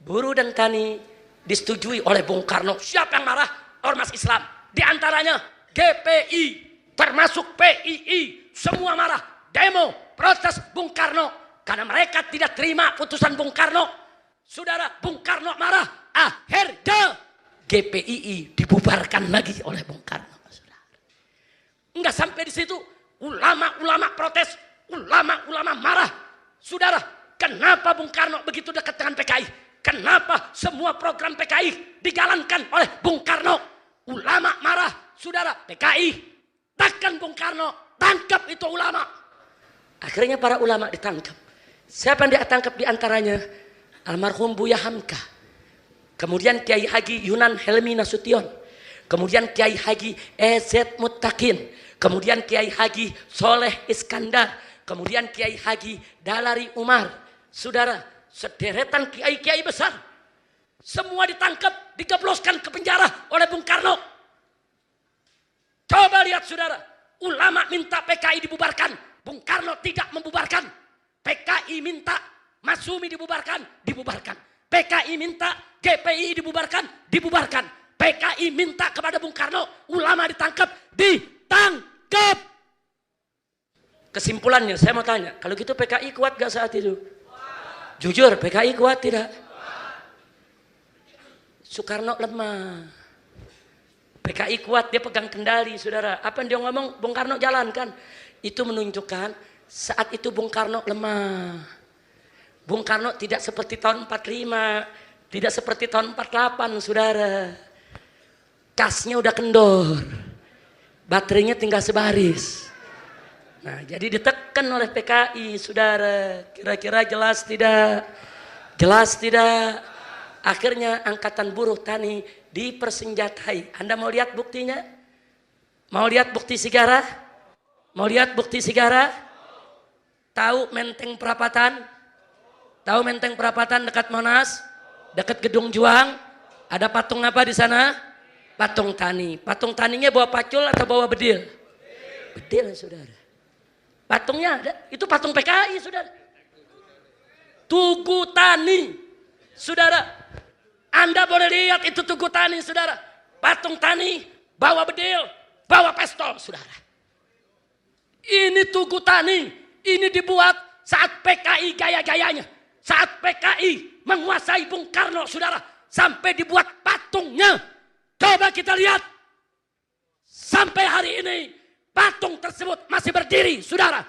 buruh dan tani disetujui oleh Bung Karno. Siapa yang marah? Ormas Islam. Di antaranya GPI, termasuk PII. Semua marah. Demo, protes Bung Karno. Karena mereka tidak terima putusan Bung Karno. Saudara, Bung Karno marah. Akhirnya GPII dibubarkan lagi oleh Bung Karno. Saudara. Enggak sampai di situ. Ulama-ulama protes. Ulama-ulama marah. Saudara, kenapa Bung Karno begitu dekat dengan PKI? Kenapa semua program PKI dijalankan oleh Bung Karno? Ulama marah, saudara. PKI, takkan Bung Karno tangkap itu ulama. Akhirnya para ulama ditangkap. Siapa yang ditangkap diantaranya? Almarhum Buya Hamka. Kemudian Kiai Haji Yunan Helmi Nasution. Kemudian Kiai Haji EZ Muttaqin. Kemudian Kiai Haji Soleh Iskandar. Kemudian Kiai Haji Dalari Umar. Saudara, sederetan kiai-kiai besar. Semua ditangkap, digebloskan ke penjara oleh Bung Karno. Coba lihat, saudara. Ulama minta PKI dibubarkan. Bung Karno tidak membubarkan. PKI minta Masumi dibubarkan. Dibubarkan. PKI minta GPI dibubarkan. Dibubarkan. PKI minta kepada Bung Karno. Ulama ditangkap. Ditangkap. Kesimpulannya saya mau tanya. Kalau gitu PKI kuat gak saat itu? Jujur, PKI kuat tidak? Soekarno lemah. PKI kuat, dia pegang kendali, saudara. Apa yang dia ngomong, Bung Karno jalankan. Itu menunjukkan saat itu Bung Karno lemah. Bung Karno tidak seperti tahun 45, tidak seperti tahun 48, saudara. Kasnya udah kendor. Baterainya tinggal sebaris. Nah, jadi ditekan oleh PKI, saudara. Kira-kira jelas tidak? Jelas tidak? Akhirnya Angkatan Buruh Tani dipersenjatai. Anda mau lihat buktinya? Mau lihat bukti sigara? Mau lihat bukti sigara? Tahu Menteng Perapatan? Tahu Menteng Perapatan dekat Monas? Dekat Gedung Juang? Ada patung apa di sana? Patung tani. Patung taninya bawa pacul atau bawa bedil? Bedil, saudara. Patungnya ada. Itu patung PKI, saudara. Tugu Tani, saudara. Anda boleh lihat itu Tugu Tani, saudara. Patung tani, bawa bedil, bawa pistol, saudara. Ini Tugu Tani, ini dibuat saat PKI gaya-gayanya. Saat PKI menguasai Bung Karno, saudara. Sampai dibuat patungnya. Coba kita lihat. Sampai hari ini, patung tersebut masih berdiri, saudara.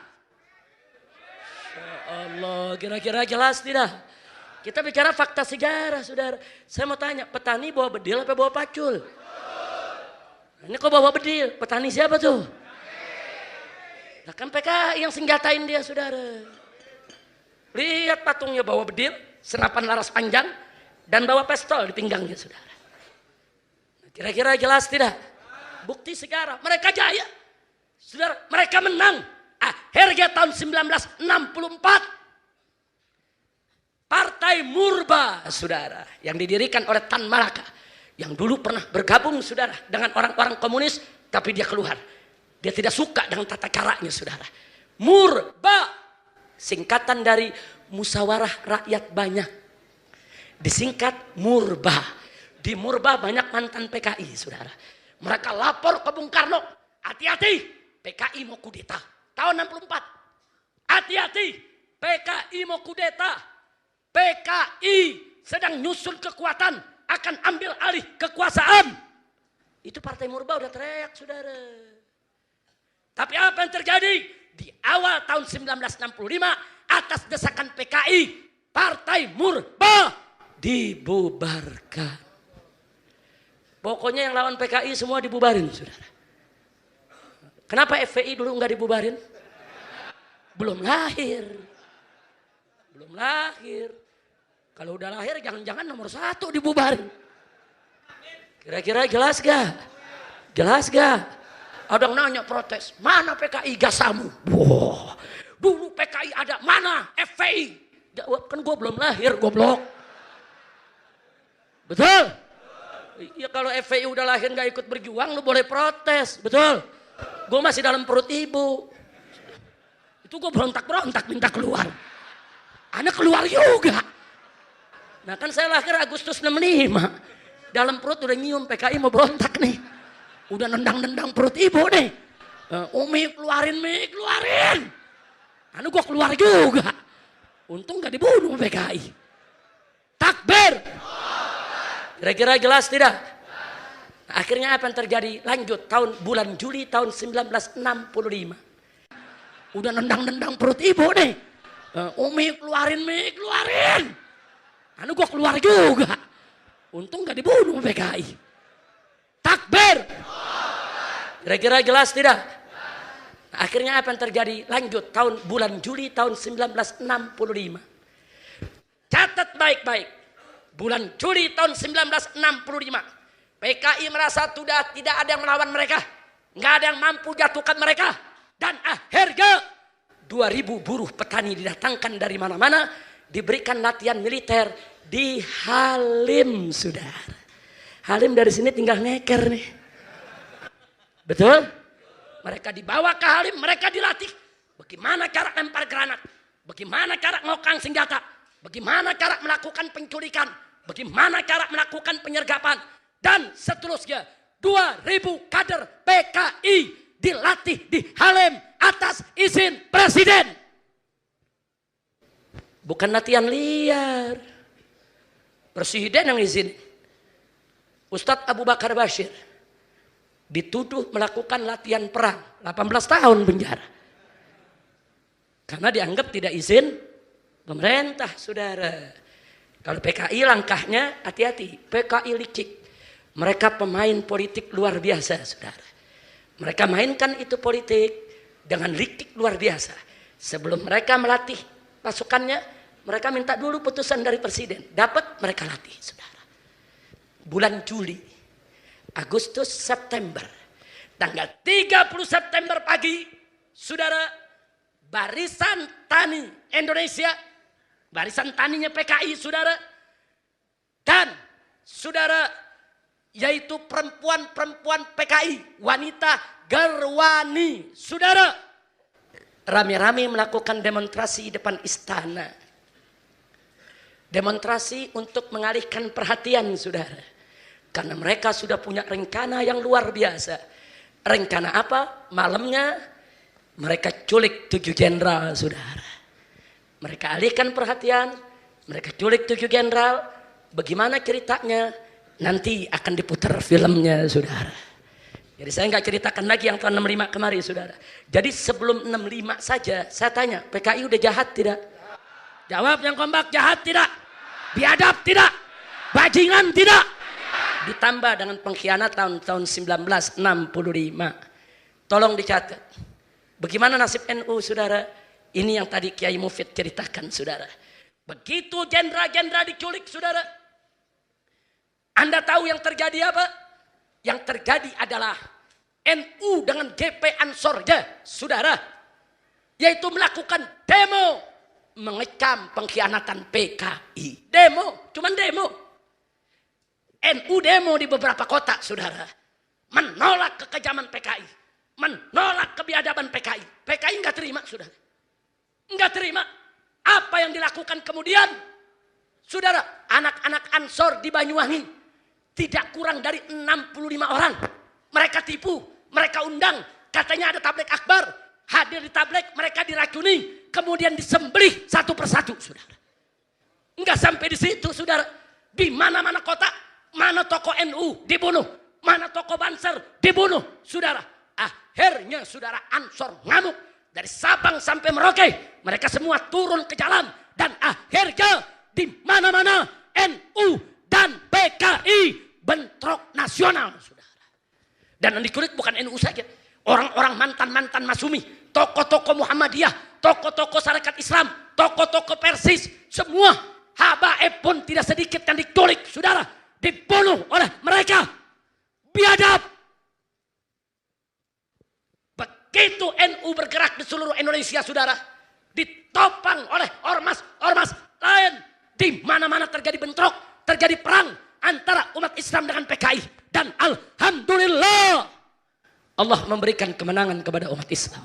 Ya Allah, kira-kira jelas tidak? Kita bicara fakta sejarah, saudara. Saya mau tanya, petani bawa bedil apa bawa pacul? Ini kok bawa bedil? Petani siapa tuh? Nah kan PKI yang senjatain dia, saudara. Lihat patungnya bawa bedil, senapan laras panjang, dan bawa pistol di pinggangnya, saudara. Kira-kira jelas tidak? Bukti sejarah, mereka jaya. Saudara, mereka menang. Akhirnya tahun 1964. Partai Murba, saudara, yang didirikan oleh Tan Malaka, yang dulu pernah bergabung, saudara, dengan orang-orang komunis, tapi dia keluar. Dia tidak suka dengan tata caranya, saudara. Murba, singkatan dari Musyawarah Rakyat Banyak. Disingkat Murba. Di Murba banyak mantan PKI, saudara. Mereka lapor ke Bung Karno, hati-hati, PKI mau kudeta. Tahun 64. Hati-hati, PKI mau kudeta. PKI sedang nyusun kekuatan, akan ambil alih kekuasaan. Itu Partai Murba udah teriak, saudara. Tapi apa yang terjadi? Di awal tahun 1965, atas desakan PKI, Partai Murba dibubarkan. Pokoknya yang lawan PKI semua dibubarin, saudara. Kenapa FPI dulu nggak dibubarin? Belum lahir. Belum lahir. Kalau udah lahir jangan-jangan nomor 1 dibubarin. Kira-kira jelas gak? Jelas gak? Ada yang nanya protes, mana PKI gasamu? Wah, dulu PKI ada, mana FPI? Jawab, kan gue belum lahir, goblok. Betul? Ya kalau FPI udah lahir gak ikut berjuang, lu boleh protes, betul? Gue masih dalam perut ibu. Itu gue berontak-berontak minta keluar. Anak keluar juga. Nah kan saya lahir Agustus 65. Dalam perut udah nyium PKI mau berontak nih. Udah nendang-nendang perut ibu nih. Umi keluarin, Mi keluarin. Anu gue keluar juga. Untung gak dibunuh PKI. Takbir. Kira-kira jelas tidak? Nah, akhirnya apa yang terjadi? Lanjut bulan Juli tahun 1965. Udah nendang-nendang perut ibu nih. Umi keluarin, Mi keluarin. Anu gue keluar juga. Untung gak dibunuh PKI. Takbir. Kira-kira jelas tidak? Nah, akhirnya apa yang terjadi? Lanjut bulan Juli tahun 1965. Catat baik-baik. Bulan Juli tahun 1965. PKI merasa sudah tidak ada yang melawan mereka. Nggak ada yang mampu jatuhkan mereka. Dan akhirnya 2000 buruh petani didatangkan dari mana-mana, diberikan latihan militer di Halim, saudara. Halim dari sini tinggal ngeker nih. Betul? Mereka dibawa ke Halim, mereka dilatih. Bagaimana cara lempar granat? Bagaimana cara ngokang senjata? Bagaimana cara melakukan penculikan? Bagaimana cara melakukan penyergapan? Dan seterusnya 2000 kader PKI dilatih di Halim atas izin presiden. Bukan latihan liar. Presiden yang izin. Ustadz Abu Bakar Bashir dituduh melakukan latihan perang. 18 tahun penjara. Karena dianggap tidak izin pemerintah, saudara. Kalau PKI langkahnya hati-hati. PKI licik. Mereka pemain politik luar biasa, saudara. Mereka mainkan itu politik dengan licik luar biasa. Sebelum mereka melatih pasukannya, Mereka minta dulu putusan dari presiden. Dapat, mereka latih, saudara. Bulan Juli, Agustus, September. Tanggal 30 September pagi, saudara, Barisan Tani Indonesia, barisan taninya PKI, saudara. Dan, saudara, yaitu perempuan-perempuan PKI, wanita Gerwani, saudara, rame-rame melakukan demonstrasi di depan istana. Demonstrasi untuk mengalihkan perhatian, saudara. Karena mereka sudah punya rencana yang luar biasa. Rencana apa? Malamnya mereka culik 7 jenderal, saudara. Mereka alihkan perhatian, mereka culik 7 jenderal. Bagaimana ceritanya? Nanti akan diputar filmnya, saudara. Jadi saya nggak ceritakan lagi yang tahun 65 kemarin, saudara. Jadi sebelum 65 saja, saya tanya, PKI udah jahat tidak? Jawab yang kompak, jahat tidak? Biadab tidak? Bajingan tidak? Ditambah dengan pengkhianatan tahun 1965. Tolong dicatat. Bagaimana nasib NU, saudara? Ini yang tadi Kiai Mufid ceritakan, saudara. Begitu jenderal-jenderal diculik, saudara. Anda tahu yang terjadi apa? Yang terjadi adalah NU dengan GP Ansor, saudara, yaitu melakukan demo mengecam pengkhianatan PKI. Demo, cuman demo. NU demo di beberapa kota, saudara, menolak kekejaman PKI, menolak kebiadaban PKI. PKI nggak terima, saudara, nggak terima. Apa yang dilakukan kemudian, saudara? Anak-anak Ansor di Banyuwangi tidak kurang dari 65 orang. Mereka tipu, mereka undang. Katanya ada tablek akbar. Hadir di tablek, mereka diracuni. Kemudian disembelih satu persatu, saudara. Enggak sampai di situ, saudara. Di mana-mana kota, mana toko NU dibunuh. Mana toko Banser dibunuh, saudara. Akhirnya, saudara, Ansor ngamuk. Dari Sabang sampai Merauke, mereka semua turun ke jalan. Dan akhirnya, di mana-mana NU dan PKI bentrok nasional, saudara. Dan yang dikulik bukan NU saja. Orang-orang mantan-mantan Masumi, tokoh-tokoh Muhammadiyah, tokoh-tokoh Sarekat Islam, tokoh-tokoh Persis, semua habaib pun tidak sedikit yang diculik, saudara. Dibunuh oleh mereka. Biadab. Begitu NU bergerak di seluruh Indonesia, saudara, ditopang oleh ormas-ormas lain. Di mana-mana terjadi bentrok, terjadi perang antara umat Islam dengan PKI. Dan alhamdulillah, Allah memberikan kemenangan kepada umat Islam.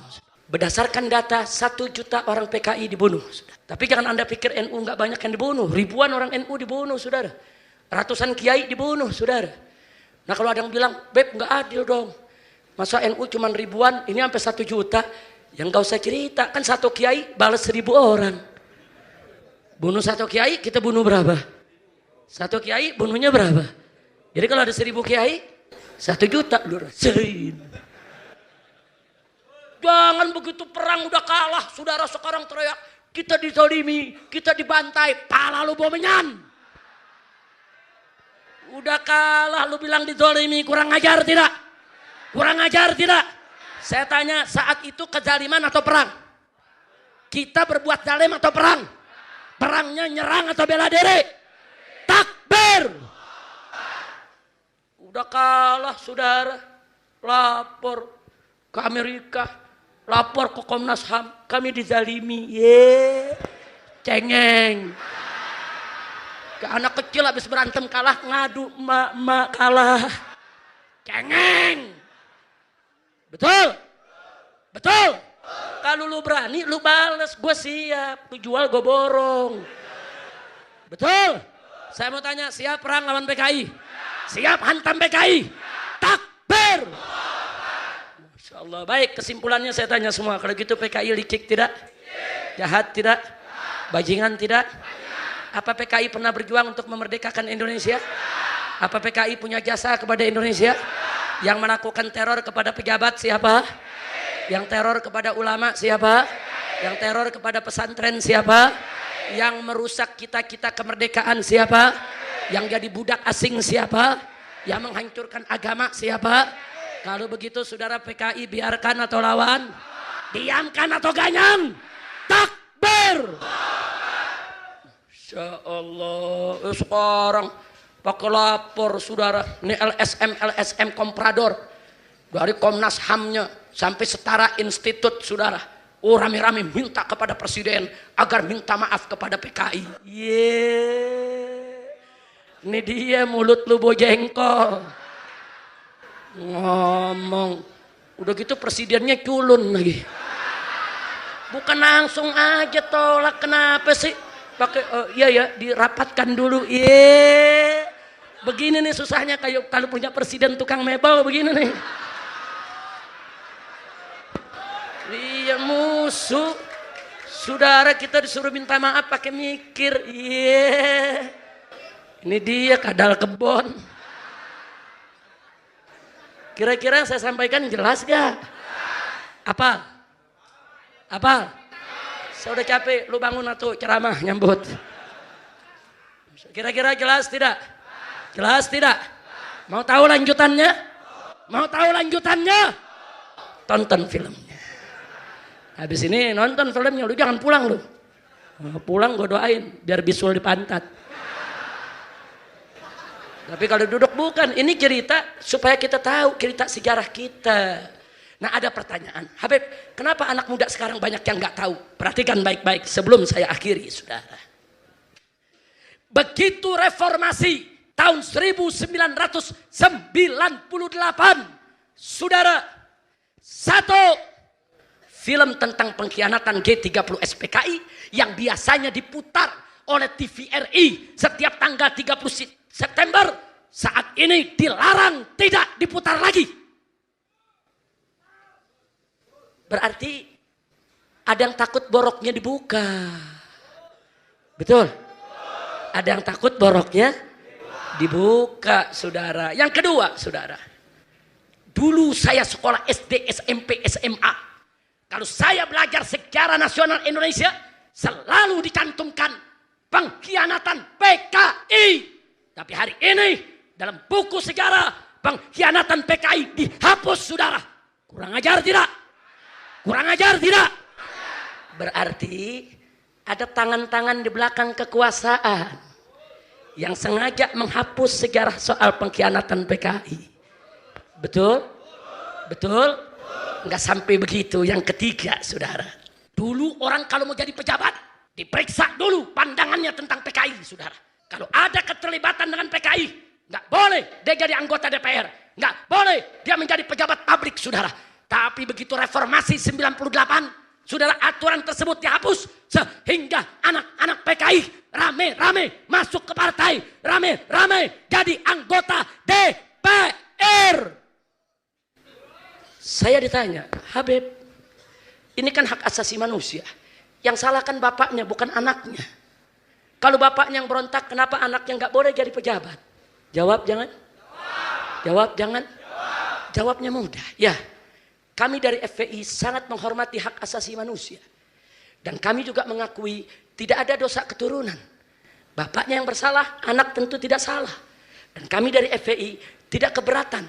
Berdasarkan data, 1 juta orang PKI dibunuh. Tapi jangan Anda pikir NU nggak banyak yang dibunuh. Ribuan orang NU dibunuh, saudara. Ratusan kiai dibunuh, saudara. Nah kalau ada yang bilang, Beb nggak adil dong. Masa NU cuma ribuan, ini sampai 1 juta. Yang nggak usah cerita, kan 1 kiai balas 1000 orang. Bunuh 1 kiai, kita bunuh berapa? 1 kiai bunuhnya berapa? Jadi kalau ada 1000 kiai, 1 juta lu rasain. Jangan begitu perang udah kalah, saudara sekarang teriak, kita dizalimi, kita dibantai, pala lu bomenyan. Udah kalah lu bilang dizalimi, kurang ajar tidak? Kurang ajar tidak? Saya tanya, saat itu kezaliman atau perang? Kita berbuat zalim atau perang? Perangnya nyerang atau bela diri? Takbir. Udah kalah, saudara. Lapor ke Amerika, lapor ke Komnas HAM, kami dizalimi. Cengeng. Ke anak kecil habis berantem kalah, ngadu, emak kalah. Cengeng. Betul? Betul? Kalau lu berani, lu bales, gue siap. Lu jual, gue borong. Betul? Saya mau tanya, siap perang lawan PKI? Siap hantam PKI? Takbir! Masya Allah. Baik, kesimpulannya saya tanya semua. Kalau gitu PKI licik tidak? Jahat tidak? Bajingan tidak? Apa PKI pernah berjuang untuk memerdekakan Indonesia? Apa PKI punya jasa kepada Indonesia? Yang melakukan teror kepada pejabat siapa? Yang teror kepada ulama siapa? Yang teror kepada pesantren siapa? Yang merusak kita-kita kemerdekaan siapa? Yang jadi budak asing siapa? Yang menghancurkan agama siapa? Kalau begitu saudara PKI biarkan atau lawan? Diamkan atau ganyang? Takbir! Masya Allah. Sekarang pakai lapor saudara. Ini LSM komprador. Dari Komnas HAM-nya sampai setara institut saudara. Oh rame-rame minta kepada presiden agar minta maaf kepada PKI. Ini dia mulut lu bojengkol. Ngomong. Udah gitu presidennya culun lagi. Bukan langsung aja tolak, kenapa sih? Pakai iya dirapatkan dulu. Begini nih susahnya kayak kalau punya presiden tukang mebel begini nih. Iya musuh. Saudara kita disuruh minta maaf pakai mikir. Ini dia kadal kebon. Kira-kira saya sampaikan jelas gak? Apa? Saya udah capek, lu bangun atau ceramah nyambut. Kira-kira jelas tidak? Jelas tidak? Mau tahu lanjutannya? Mau tahu lanjutannya? Tonton filmnya. Habis ini nonton filmnya, lu jangan pulang lu. Pulang gue doain biar bisul di pantat. Tapi kalau duduk bukan, ini cerita supaya kita tahu cerita sejarah kita. Nah ada pertanyaan, Habib, kenapa anak muda sekarang banyak yang nggak tahu? Perhatikan baik-baik sebelum saya akhiri, saudara. Begitu reformasi tahun 1998, saudara, satu film tentang pengkhianatan G30 SPKI yang biasanya diputar oleh TVRI setiap tanggal 30 September, saat ini dilarang tidak diputar lagi. Berarti ada yang takut boroknya dibuka. Betul? Ada yang takut boroknya dibuka, saudara. Yang kedua, saudara. Dulu saya sekolah SD, SMP, SMA. Kalau saya belajar sejarah nasional Indonesia, selalu dicantumkan pengkhianatan PKI. Tapi hari ini dalam buku sejarah pengkhianatan PKI dihapus, saudara. Kurang ajar tidak? Kurang ajar tidak? Berarti ada tangan-tangan di belakang kekuasaan yang sengaja menghapus sejarah soal pengkhianatan PKI. Betul? Betul? Enggak sampai begitu. Yang ketiga, saudara. Dulu orang kalau mau jadi pejabat, diperiksa dulu pandangannya tentang PKI, saudara. Kalau ada keterlibatan dengan PKI, enggak boleh dia jadi anggota DPR. Enggak boleh dia menjadi pejabat publik, saudara. Tapi begitu reformasi 98, saudara, aturan tersebut dihapus sehingga anak-anak PKI rame-rame masuk ke partai, rame-rame jadi anggota DPR. Saya ditanya, Habib, ini kan hak asasi manusia. Yang salah kan bapaknya, bukan anaknya. Kalau bapaknya yang berontak, kenapa anaknya nggak boleh jadi pejabat? Jawab jangan. Jawab jangan. Jawabnya mudah. Ya. Kami dari FPI sangat menghormati hak asasi manusia. Dan kami juga mengakui tidak ada dosa keturunan. Bapaknya yang bersalah, anak tentu tidak salah. Dan kami dari FPI tidak keberatan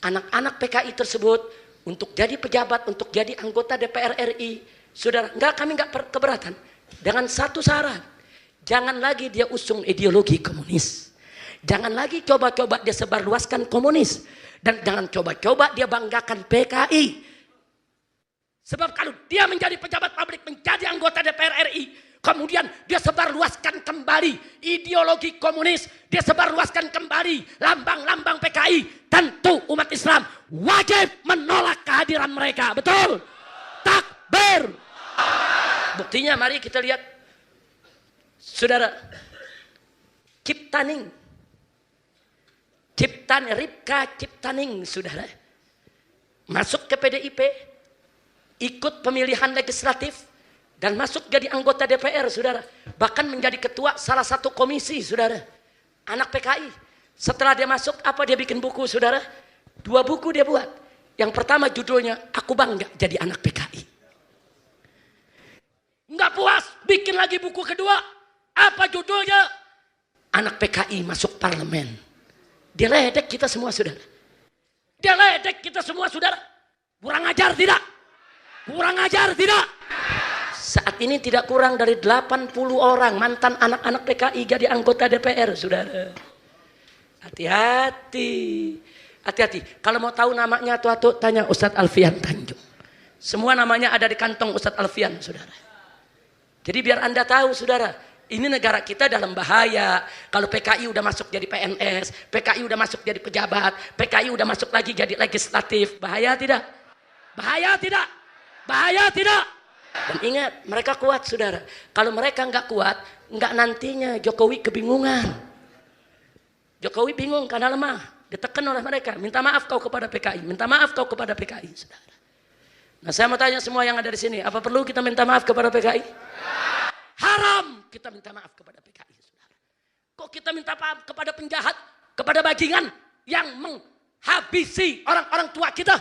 anak-anak PKI tersebut untuk jadi pejabat, untuk jadi anggota DPR RI. Saudara, kami enggak keberatan. Dengan satu syarat, jangan lagi dia usung ideologi komunis. Jangan lagi coba-coba dia sebarluaskan komunis. Dan jangan coba-coba dia banggakan PKI. Sebab kalau dia menjadi pejabat publik, menjadi anggota DPR RI, kemudian dia sebarluaskan kembali ideologi komunis, dia sebarluaskan kembali lambang-lambang PKI, tentu umat Islam wajib menolak kehadiran mereka. Betul? Takbir. Buktinya mari kita lihat. Saudara, Ciptaning, Ripka Ciptaning, saudara, masuk ke PDIP, ikut pemilihan legislatif, dan masuk jadi anggota DPR, saudara. Bahkan menjadi ketua salah satu komisi, saudara. Anak PKI. Setelah dia masuk, apa dia bikin buku, saudara? 2 buku dia buat. Yang pertama judulnya, Aku Bangga Jadi Anak PKI. Nggak puas, bikin lagi buku kedua. Apa judulnya? Anak PKI Masuk Parlemen. Dia ledek kita semua, saudara. Dia ledek kita semua, saudara. Kurang ajar tidak? Kurang ajar tidak? Saat ini tidak kurang dari 80 orang mantan anak-anak PKI jadi anggota DPR, saudara. Hati-hati. Hati-hati. Kalau mau tahu namanya tuh tanya Ustadz Alfian Tanjung. Semua namanya ada di kantong Ustadz Alfian, saudara. Jadi biar Anda tahu, saudara, ini negara kita dalam bahaya. Kalau PKI udah masuk jadi PNS, PKI udah masuk jadi pejabat, PKI udah masuk lagi jadi legislatif. Bahaya tidak? Bahaya tidak? Bahaya tidak? Dan ingat, mereka kuat, saudara. Kalau mereka nggak kuat, nggak nantinya Jokowi kebingungan. Jokowi bingung karena lemah. Ditekan oleh mereka. Minta maaf kau kepada PKI. Minta maaf kau kepada PKI, saudara. Nah, saya mau tanya semua yang ada di sini, apa perlu kita minta maaf kepada PKI? Haram kita minta maaf kepada PKI, saudara. Kok kita minta maaf kepada penjahat, kepada bajingan yang menghabisi orang-orang tua kita?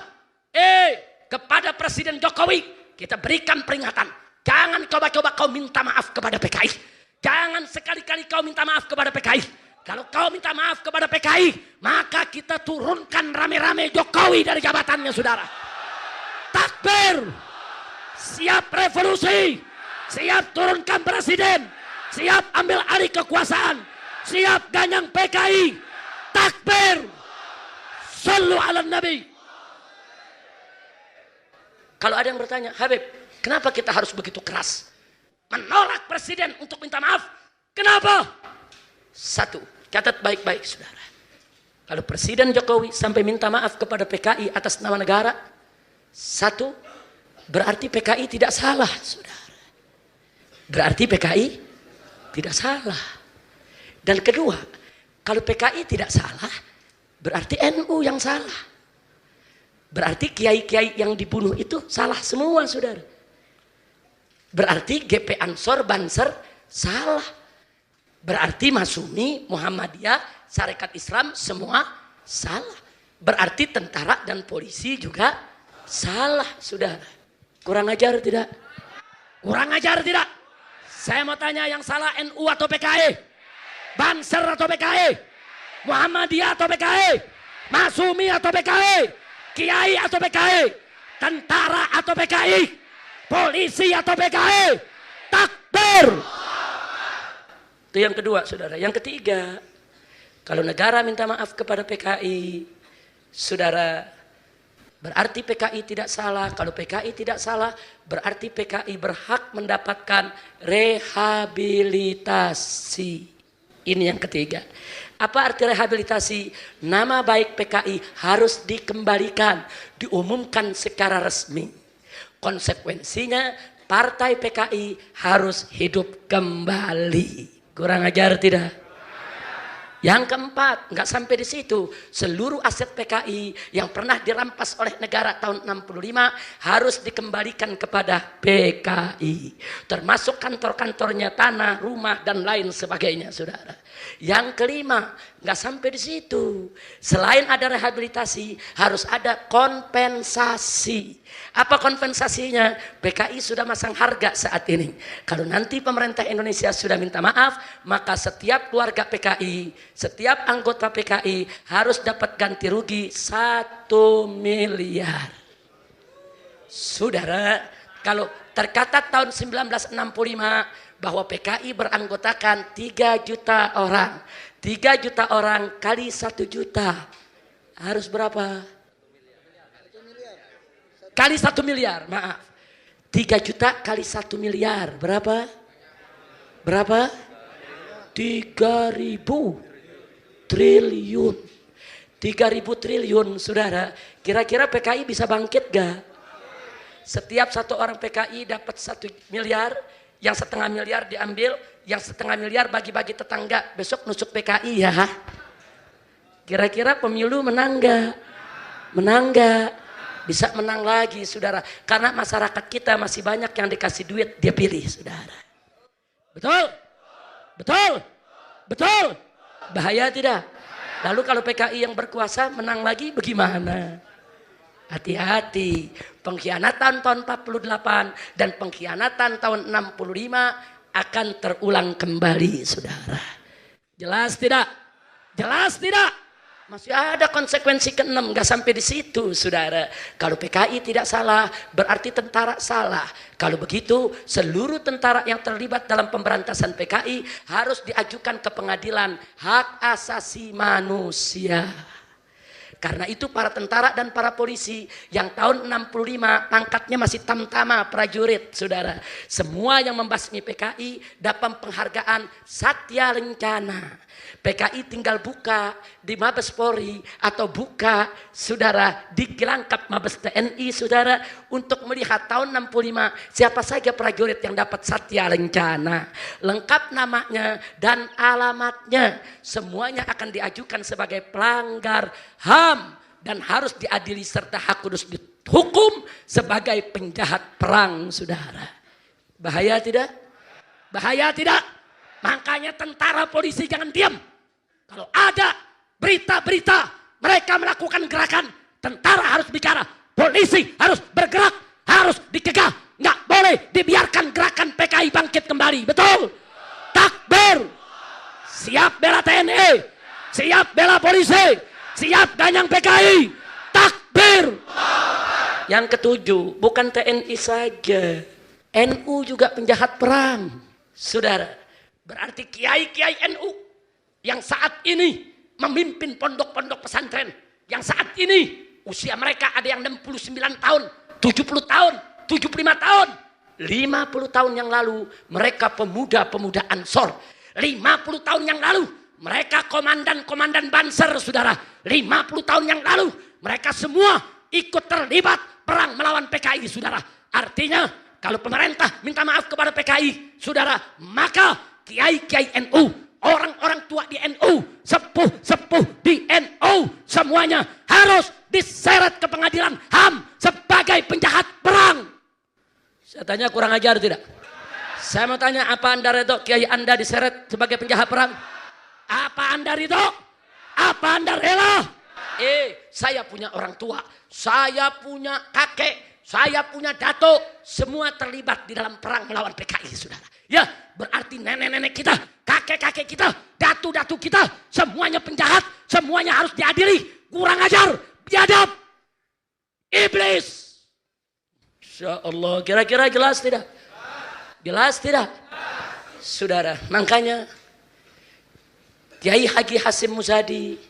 Kepada Presiden Jokowi kita berikan peringatan. Jangan coba-coba kau minta maaf kepada PKI. Jangan sekali-kali kau minta maaf kepada PKI. Kalau kau minta maaf kepada PKI, maka kita turunkan rame-rame Jokowi dari jabatannya, saudara. Takbir, siap revolusi, siap turunkan presiden, siap ambil alih kekuasaan, siap ganyang PKI. Takbir, sallu ala nabi. Kalau ada yang bertanya, Habib, kenapa kita harus begitu keras menolak presiden untuk minta maaf? Kenapa? Satu, catat baik-baik, saudara. Kalau Presiden Jokowi sampai minta maaf kepada PKI atas nama negara, satu, berarti PKI tidak salah, saudara. Berarti PKI tidak salah. Dan kedua, kalau PKI tidak salah, berarti NU yang salah. Berarti kiai-kiai yang dibunuh itu salah semua, saudara. Berarti GP Ansor, Banser salah. Berarti Masumi, Muhammadiyah, Sarekat Islam semua salah. Berarti tentara dan polisi juga salah, saudara. Kurang ajar tidak? Kurang ajar tidak? Saya mau tanya, yang salah NU atau PKI? Banser atau PKI? Muhammadiyah atau PKI? Masumi atau PKI? Kiai atau PKI? Tentara atau PKI? Polisi atau PKI? Takbir! Itu yang kedua, saudara. Yang ketiga, kalau negara minta maaf kepada PKI, saudara, berarti PKI tidak salah. Kalau PKI tidak salah, berarti PKI berhak mendapatkan rehabilitasi. Ini yang ketiga. Apa arti rehabilitasi? Nama baik PKI harus dikembalikan, diumumkan secara resmi. Konsekuensinya, partai PKI harus hidup kembali. Kurang ajar tidak? Yang keempat, nggak sampai di situ, seluruh aset PKI yang pernah dirampas oleh negara tahun 65 harus dikembalikan kepada PKI, termasuk kantor-kantornya, tanah, rumah dan lain sebagainya, saudara. Yang kelima, nggak sampai di situ, selain ada rehabilitasi harus ada kompensasi. Apa kompensasinya? PKI sudah masang harga saat ini. Kalau nanti pemerintah Indonesia sudah minta maaf, maka setiap keluarga PKI, setiap anggota PKI harus dapat ganti rugi 1 miliar. Saudara, kalau tercatat tahun 1965 bahwa PKI beranggotakan 3 juta orang. 3 juta orang kali 1 juta. Harus berapa? Kali 1 miliar, maaf. 3 juta kali 1 miliar. Berapa? Berapa? 3.000 triliun. 3.000 triliun, saudara. Kira-kira PKI bisa bangkit gak? Setiap satu orang PKI dapat 1 miliar, yang setengah miliar diambil, yang setengah miliar bagi-bagi tetangga. Besok nusuk PKI ya. Kira-kira pemilu menang gak? Menang gak? Bisa menang lagi, saudara. Karena masyarakat kita masih banyak yang dikasih duit, dia pilih, saudara. Betul? Betul? Betul? Bahaya tidak? Lalu kalau PKI yang berkuasa menang lagi bagaimana? Hati-hati. Pengkhianatan tahun 48 dan pengkhianatan tahun 65 akan terulang kembali, saudara. Jelas tidak? Jelas tidak? masih ada konsekuensi keenam, nggak sampai di situ, saudara. Kalau PKI tidak salah, berarti tentara salah. Kalau begitu, seluruh tentara yang terlibat dalam pemberantasan PKI harus diajukan ke pengadilan hak asasi manusia. Karena itu para tentara dan para polisi yang tahun 65 pangkatnya masih tamtama prajurit, saudara. Semua yang membasmi PKI dapat penghargaan Satya Lencana. PKI tinggal buka di Mabes Polri atau buka, saudara, di Kilangkap Mabes TNI, saudara, untuk melihat tahun 65 siapa saja prajurit yang dapat Satya Lencana. Lengkap namanya dan alamatnya. Semuanya akan diajukan sebagai pelanggar HAM dan harus diadili serta harus dihukum sebagai penjahat perang, saudara. Bahaya tidak? Bahaya tidak? Makanya tentara polisi jangan diam. Kalau ada berita-berita mereka melakukan gerakan, tentara harus bicara, polisi harus bergerak, harus dicegah. Nggak boleh dibiarkan gerakan PKI bangkit kembali. Betul? Takbir. Siap bela TNI, siap bela polisi, siap ganyang PKI. Takbir. Yang ketujuh, bukan TNI saja, NU juga penjahat perang, saudara. Berarti kiai-kiai NU yang saat ini memimpin pondok-pondok pesantren, yang saat ini usia mereka ada yang 69 tahun, 70 tahun, 75 tahun, 50 tahun yang lalu mereka pemuda-pemuda Ansor, 50 tahun yang lalu mereka komandan-komandan Banser, saudara, 50 tahun yang lalu mereka semua ikut terlibat perang melawan PKI, saudara. Artinya kalau pemerintah minta maaf kepada PKI, saudara, maka kiai-kiai NU, orang-orang tua di NU, sepuh-sepuh di NU, semuanya harus diseret ke pengadilan HAM sebagai penjahat perang. Saya tanya, kurang ajar tidak? Saya mau tanya, apa Anda redho kiai Anda diseret sebagai penjahat perang? Apa Anda ridho? Apa Anda rela? Saya punya orang tua, saya punya kakek, saya punya datuk, semua terlibat di dalam perang melawan PKI, saudara. Ya, berarti nenek-nenek kita, kakek-kakek kita, datu-datu kita, semuanya penjahat, semuanya harus diadili. Kurang ajar, biadab, iblis. Insya Allah, kira-kira jelas tidak? Jelas tidak? Saudara, makanya Kiai Haji Hasyim Muzadi,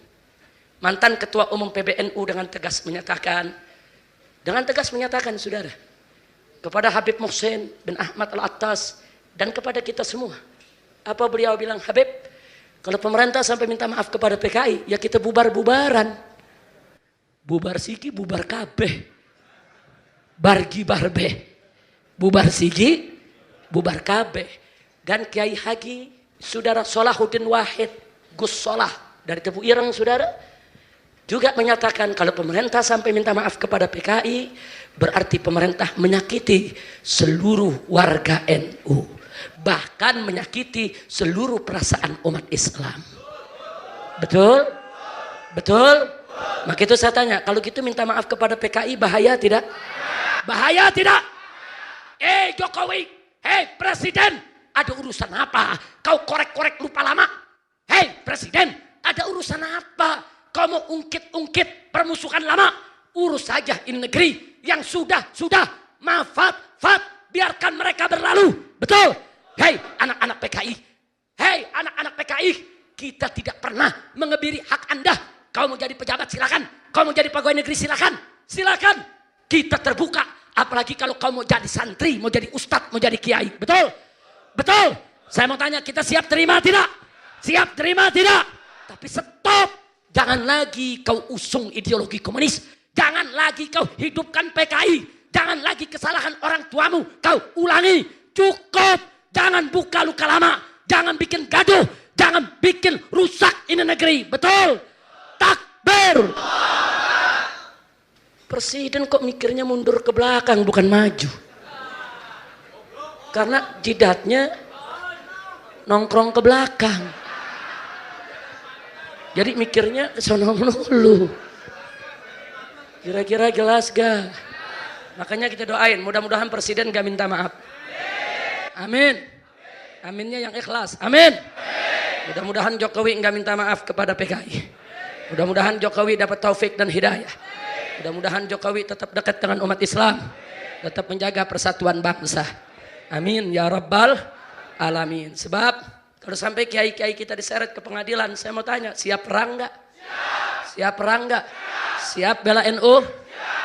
mantan Ketua Umum PBNU, dengan tegas menyatakan, saudara, kepada Habib Muhsin bin Ahmad Al-Attas dan kepada kita semua, apa beliau bilang? Habib, kalau pemerintah sampai minta maaf kepada PKI, ya kita bubar-bubaran, bubar siki, bubar kabeh, bargi barbe, bubar siki, bubar kabeh. Dan Kiai Haji, saudara Solahuddin Wahid Gus Solah dari Tebu Ireng, saudara, juga menyatakan kalau pemerintah sampai minta maaf kepada PKI, berarti pemerintah menyakiti seluruh warga NU, bahkan menyakiti seluruh perasaan umat Islam. Betul? Betul? Maka itu saya tanya, kalau gitu minta maaf kepada PKI bahaya tidak? Bahaya tidak? Jokowi, Presiden, ada urusan apa? Kau korek-korek lupa lama? Presiden, ada urusan apa? Kau mau ungkit-ungkit permusuhan lama? Urus saja ini negeri yang sudah mafat, biarkan mereka berlalu. Betul? Anak-anak PKI, anak-anak PKI, kita tidak pernah mengebiri hak Anda. Kau mau jadi pejabat silakan, kau mau jadi pegawai negeri silakan, kita terbuka. Apalagi kalau kau mau jadi santri, mau jadi ustadz, mau jadi kiai. Betul? Betul? Saya mau tanya, kita siap terima tidak? Siap terima tidak? Tapi stop. Jangan lagi kau usung ideologi komunis. Jangan lagi kau hidupkan PKI. Jangan lagi kesalahan orang tuamu kau ulangi. Cukup. Jangan buka luka lama. Jangan bikin gaduh. Jangan bikin rusak ini negeri. Betul? Takbir. Presiden kok mikirnya mundur ke belakang bukan maju. Karena jidatnya nongkrong ke belakang. Jadi mikirnya sono dulu. Kira-kira jelas gak? Makanya kita doain, mudah-mudahan presiden gak minta maaf. Amin. Aminnya yang ikhlas. Amin. Mudah-mudahan Jokowi gak minta maaf kepada PKI. Mudah-mudahan Jokowi dapat taufik dan hidayah. Mudah-mudahan Jokowi tetap dekat dengan umat Islam, tetap menjaga persatuan bangsa. Amin ya rabbal alamin. Sebab kalau sampai kiai-kiai kita diseret ke pengadilan, saya mau tanya, siap perang enggak? Siap perang enggak? Siap bela NU?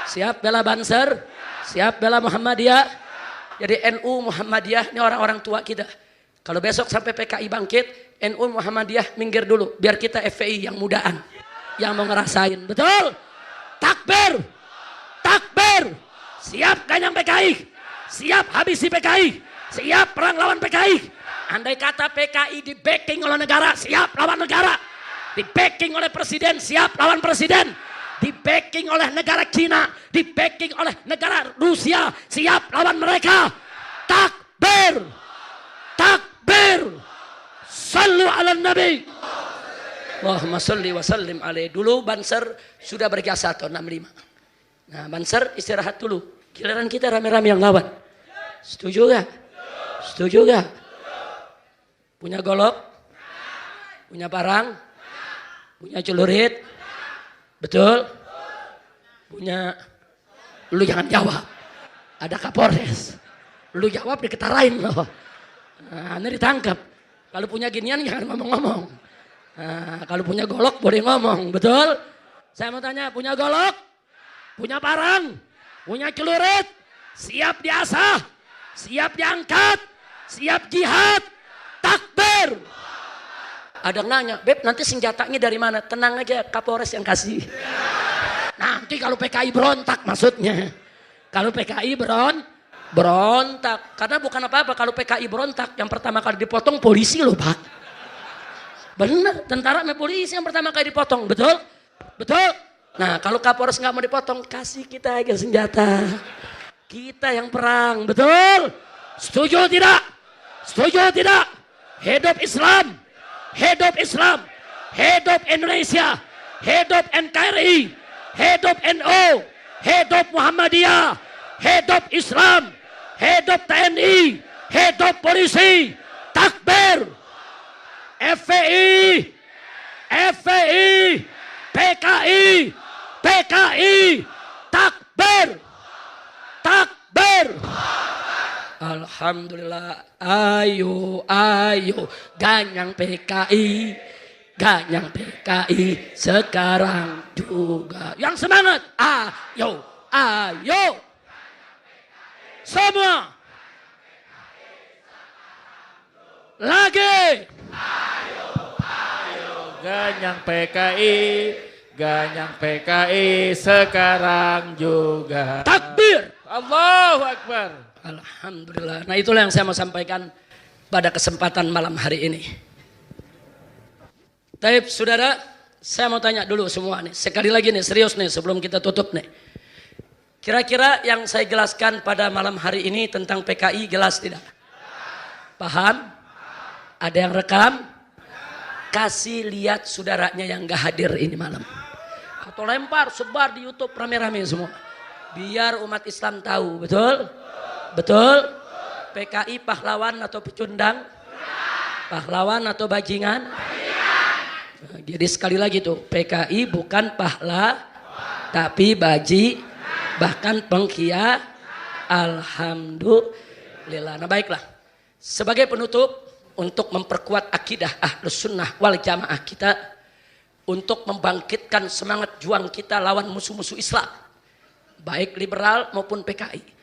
Siap bela Banser? Siap bela Muhammadiyah? Jadi NU Muhammadiyah ini orang-orang tua kita. Kalau besok sampai PKI bangkit, NU Muhammadiyah minggir dulu, biar kita FPI yang mudaan, yang mau ngerasain. Betul? Takbir! Takbir! Siap ganyang PKI, siap habisi PKI, siap perang lawan PKI. Andai kata PKI di backing oleh negara, siap lawan negara. Di backing oleh presiden, siap lawan presiden. Di backing oleh negara Cina, di backing oleh negara Rusia, siap lawan mereka. Takbir! Takbir! Sallu ala Nabi. Allahumma salli wa sallim alaihi. Dulu Banser sudah berjasa tahun 65. Nah, Banser istirahat dulu. Giliran kita rame-rame yang lawan. Setuju gak? Setuju gak? Punya golok? Punya parang? Punya celurit? Betul? Punya? Lu jangan jawab. Ada Kapolres. Lu jawab diketarain loh. Nah, ini ditangkap. Kalau punya ginian jangan ngomong-ngomong. Nah, kalau punya golok boleh ngomong. Betul? Saya mau tanya, punya golok? Punya parang? Punya celurit? Siap diasah? Siap diangkat? Siap jihad? Takbir! Ada yang nanya, Beb nanti senjatanya dari mana? Tenang aja, Kapolres yang kasih. Nanti kalau PKI berontak maksudnya. Kalau PKI berontak. Karena bukan apa-apa, kalau PKI berontak yang pertama kali dipotong polisi loh Pak. Benar, tentara sama polisi yang pertama kali dipotong. Betul? Betul? Nah kalau Kapolres nggak mau dipotong, kasih kita aja senjata. Kita yang perang. Betul? Setuju tidak? Setuju tidak? Hidup Islam! Hidup Islam, hidup Indonesia, hidup NKRI, hidup NU, hidup Muhammadiyah, hidup Islam, hidup TNI, hidup polisi, takbir, FPI, FPI, PKI, PKI, takbir, takbir. Alhamdulillah, ayo, ayo, ganyang PKI, ganyang PKI, sekarang juga. Yang semangat, ayo, ayo, semua, lagi, ayo, ayo, ganyang PKI, ganyang PKI, sekarang juga. Takbir, Allahu Akbar. Alhamdulillah. Nah itulah yang saya mau sampaikan pada kesempatan malam hari ini. Taib saudara, saya mau tanya dulu semua nih. Sekali lagi nih, serius nih sebelum kita tutup nih. Kira-kira yang saya jelaskan pada malam hari ini tentang PKI jelas tidak? Paham? Ada yang rekam? Kasih lihat saudaranya yang gak hadir ini malam. Atau lempar, sebar di YouTube rame-rame semua. Biar umat Islam tahu, betul? Betul? PKI pahlawan atau pecundang? Pahlawan atau bajingan? Nah, jadi sekali lagi tuh, PKI bukan tapi bahkan pengkhianat. Alhamdulillah. Nah baiklah, sebagai penutup untuk memperkuat akidah Ahlus Sunnah wal Jamaah kita, untuk membangkitkan semangat juang kita lawan musuh-musuh Islam, baik liberal maupun PKI.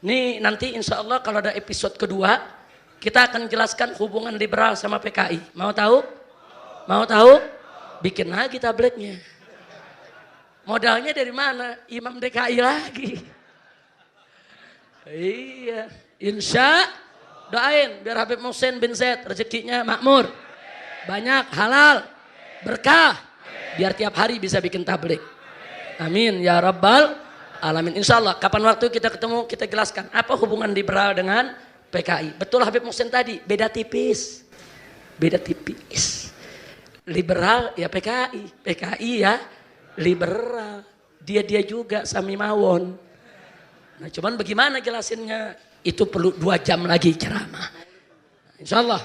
Ini nanti insya Allah kalau ada episode kedua, kita akan jelaskan hubungan liberal sama PKI. Mau tahu? Mau tahu? Bikin lagi tabletnya. Modalnya dari mana? Imam DKI lagi. Iya. Insya doain biar Habib Muhsin bin Zaid rezekinya makmur. Banyak halal. Berkah. Biar tiap hari bisa bikin tablet. Amin ya rabbal alamin. Insya Allah kapan waktu kita ketemu kita jelaskan apa hubungan liberal dengan PKI. Betul Habib Muhsin tadi, beda tipis. Beda tipis. Liberal ya PKI, PKI ya liberal. Dia juga Sami Mawon. Nah cuman bagaimana jelasinnya? Itu perlu 2 jam lagi ceramah. Insya Allah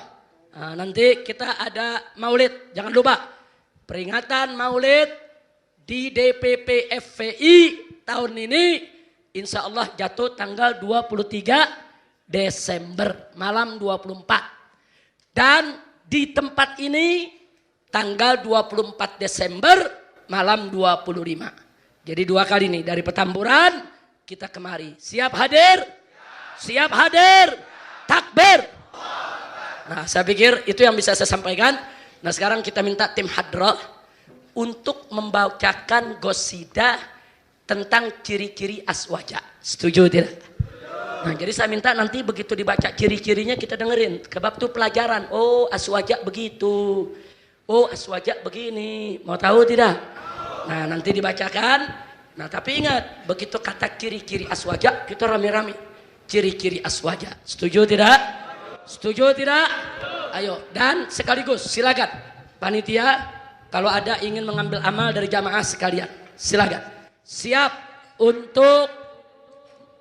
nanti kita ada maulid. Jangan lupa peringatan maulid di DPP FPI tahun ini insya Allah jatuh tanggal 23 Desember malam 24. Dan di tempat ini tanggal 24 Desember malam 25. Jadi 2 kali nih dari Petamburan kita kemari. Siap hadir? Siap hadir? Takbir. Nah, saya pikir itu yang bisa saya sampaikan. Nah, sekarang kita minta tim hadrah untuk membacakan qasidah tentang ciri-ciri aswaja. Setuju tidak? Nah, jadi saya minta nanti begitu dibaca ciri-cirinya kita dengerin. Kebab itu pelajaran. Oh, aswaja begitu. Oh, aswaja begini. Mau tahu tidak? Nah, nanti dibacakan. Nah, tapi ingat, begitu kata ciri-ciri aswaja, kita rame-rame. Ciri-ciri aswaja. Setuju tidak? Setuju tidak? Ayo, dan sekaligus silakan panitia kalau ada ingin mengambil amal dari jamaah sekalian, silakan. Siap untuk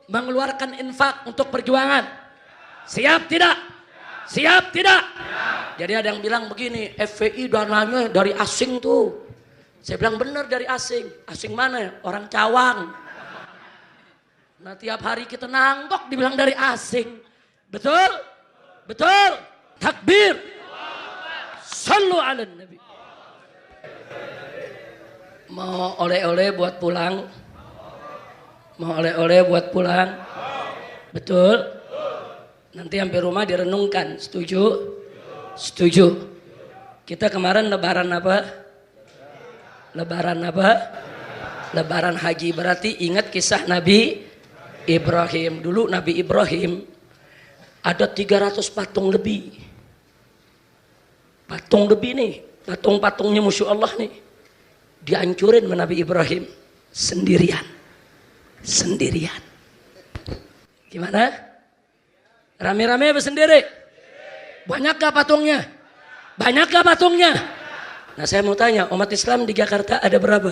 mengeluarkan infak untuk perjuangan? Siap tidak? Siap tidak? Jadi ada yang bilang begini, FPI dananya dari asing tuh. Saya bilang benar dari asing. Asing mana? Orang Cawang. Nah, tiap hari kita nanggok dibilang dari asing. Betul? Betul? Takbir. Sallu ala Nabi. Mau oleh-oleh buat pulang? Mau oleh-oleh buat pulang? Betul? Nanti sampai rumah direnungkan. Setuju? Setuju. Kita kemarin lebaran apa? Lebaran apa? Lebaran haji. Berarti ingat kisah Nabi Ibrahim. Dulu Nabi Ibrahim ada 300 patung lebih. Patung lebih nih. Patung-patungnya Masya Allah nih. Dihancurin sama Nabi Ibrahim. Sendirian. Sendirian. Gimana? Rame-rame apa sendiri? Banyak gak patungnya? Banyak gak patungnya? Nah, saya mau tanya, umat Islam di Jakarta ada berapa?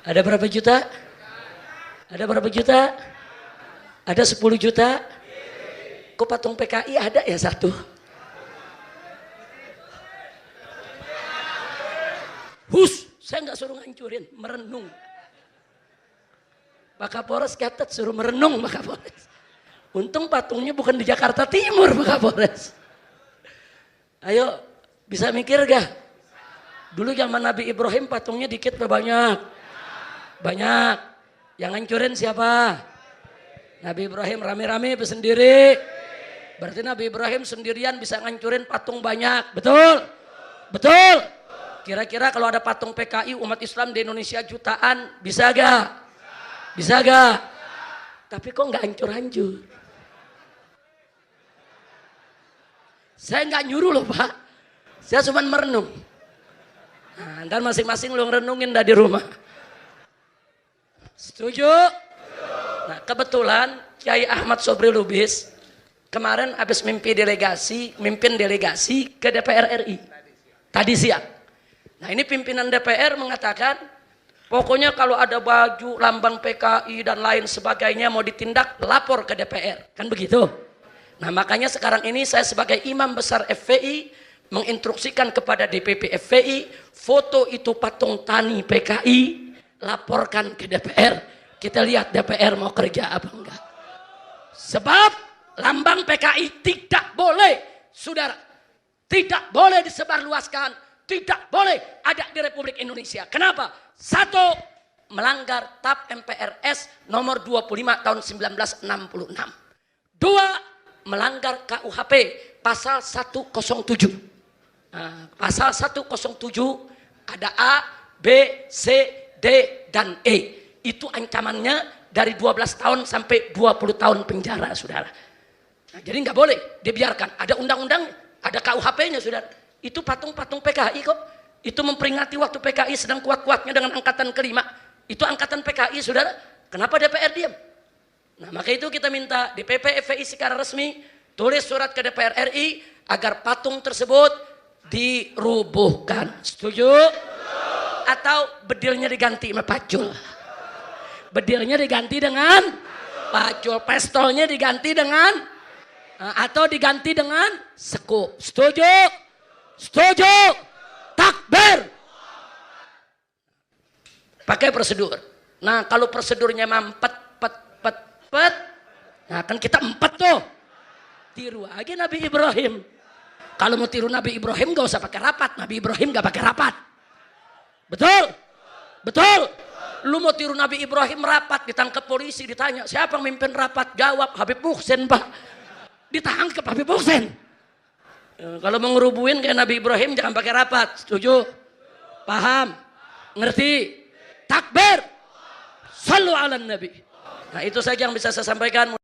Ada berapa juta? Ada berapa juta? Ada 10 juta? Kok patung PKI ada ya satu? Saya nggak suruh ngancurin, merenung. Pak Kapolres catat suruh merenung Pak Kapolres. Untung patungnya bukan di Jakarta Timur Pak Kapolres. Ayo, bisa mikir gak? Dulu zaman Nabi Ibrahim patungnya dikit apa banyak? Banyak. Yang ngancurin siapa? Nabi Ibrahim rame-rame apa sendiri? Berarti Nabi Ibrahim sendirian bisa ngancurin patung banyak. Betul? Betul? Kira-kira kalau ada patung PKI umat Islam di Indonesia jutaan, bisa gak? Bisa gak? Tapi kok gak hancur-hancur? Saya gak nyuruh loh Pak. Saya cuma merenung. Nah, dan masing-masing lo ngerenungin dah di rumah. Setuju? Nah, kebetulan Kiai Ahmad Sobri Lubis kemarin habis mimpin delegasi ke DPR RI. Tadi siang. Nah, ini pimpinan DPR mengatakan pokoknya kalau ada baju lambang PKI dan lain sebagainya mau ditindak, lapor ke DPR. Kan begitu? Nah, makanya sekarang ini saya sebagai imam besar FPI menginstruksikan kepada DPP FPI, foto itu patung tani PKI, laporkan ke DPR. Kita lihat DPR mau kerja apa enggak. Sebab lambang PKI tidak boleh, saudara, tidak boleh disebarluaskan. Tidak boleh ada di Republik Indonesia. Kenapa? 1. Melanggar TAP MPRS nomor 25 tahun 1966. 2. Melanggar KUHP pasal 107. Nah, pasal 107 ada A, B, C, D, dan E. Itu ancamannya dari 12 tahun sampai 20 tahun penjara, saudara. Nah, jadi nggak boleh dibiarkan. Ada undang-undang, ada KUHP-nya, saudara. Itu patung-patung PKI kok. Itu memperingati waktu PKI sedang kuat-kuatnya dengan angkatan kelima. Itu angkatan PKI, saudara. Kenapa DPR diam? Nah, maka itu kita minta DPP FPI secara resmi tulis surat ke DPR RI agar patung tersebut dirubuhkan. Setuju? Atau bedilnya diganti sama pacul? Bedilnya diganti dengan pacul. Pistolnya diganti dengan atau diganti dengan sekup. Setuju? Setuju? Takbir. Pakai prosedur. Nah, kalau prosedurnya mampet, pet. Nah, kan kita empat tuh. Tiru aja Nabi Ibrahim. Kalau mau tiru Nabi Ibrahim gak usah pakai rapat. Nabi Ibrahim gak pakai rapat. Betul? Betul? Lu mau tiru Nabi Ibrahim rapat, ditangkap polisi, ditanya, siapa yang mimpin rapat? Jawab, Habib Muhsin, Pak. Ditangkap Habib Muhsin. Kalau mau ngerubuin kayak Nabi Ibrahim jangan pakai rapat. Setuju? Paham? Ngerti? Takbir. Sallu ala Nabi. Nah, itu saja yang bisa saya sampaikan.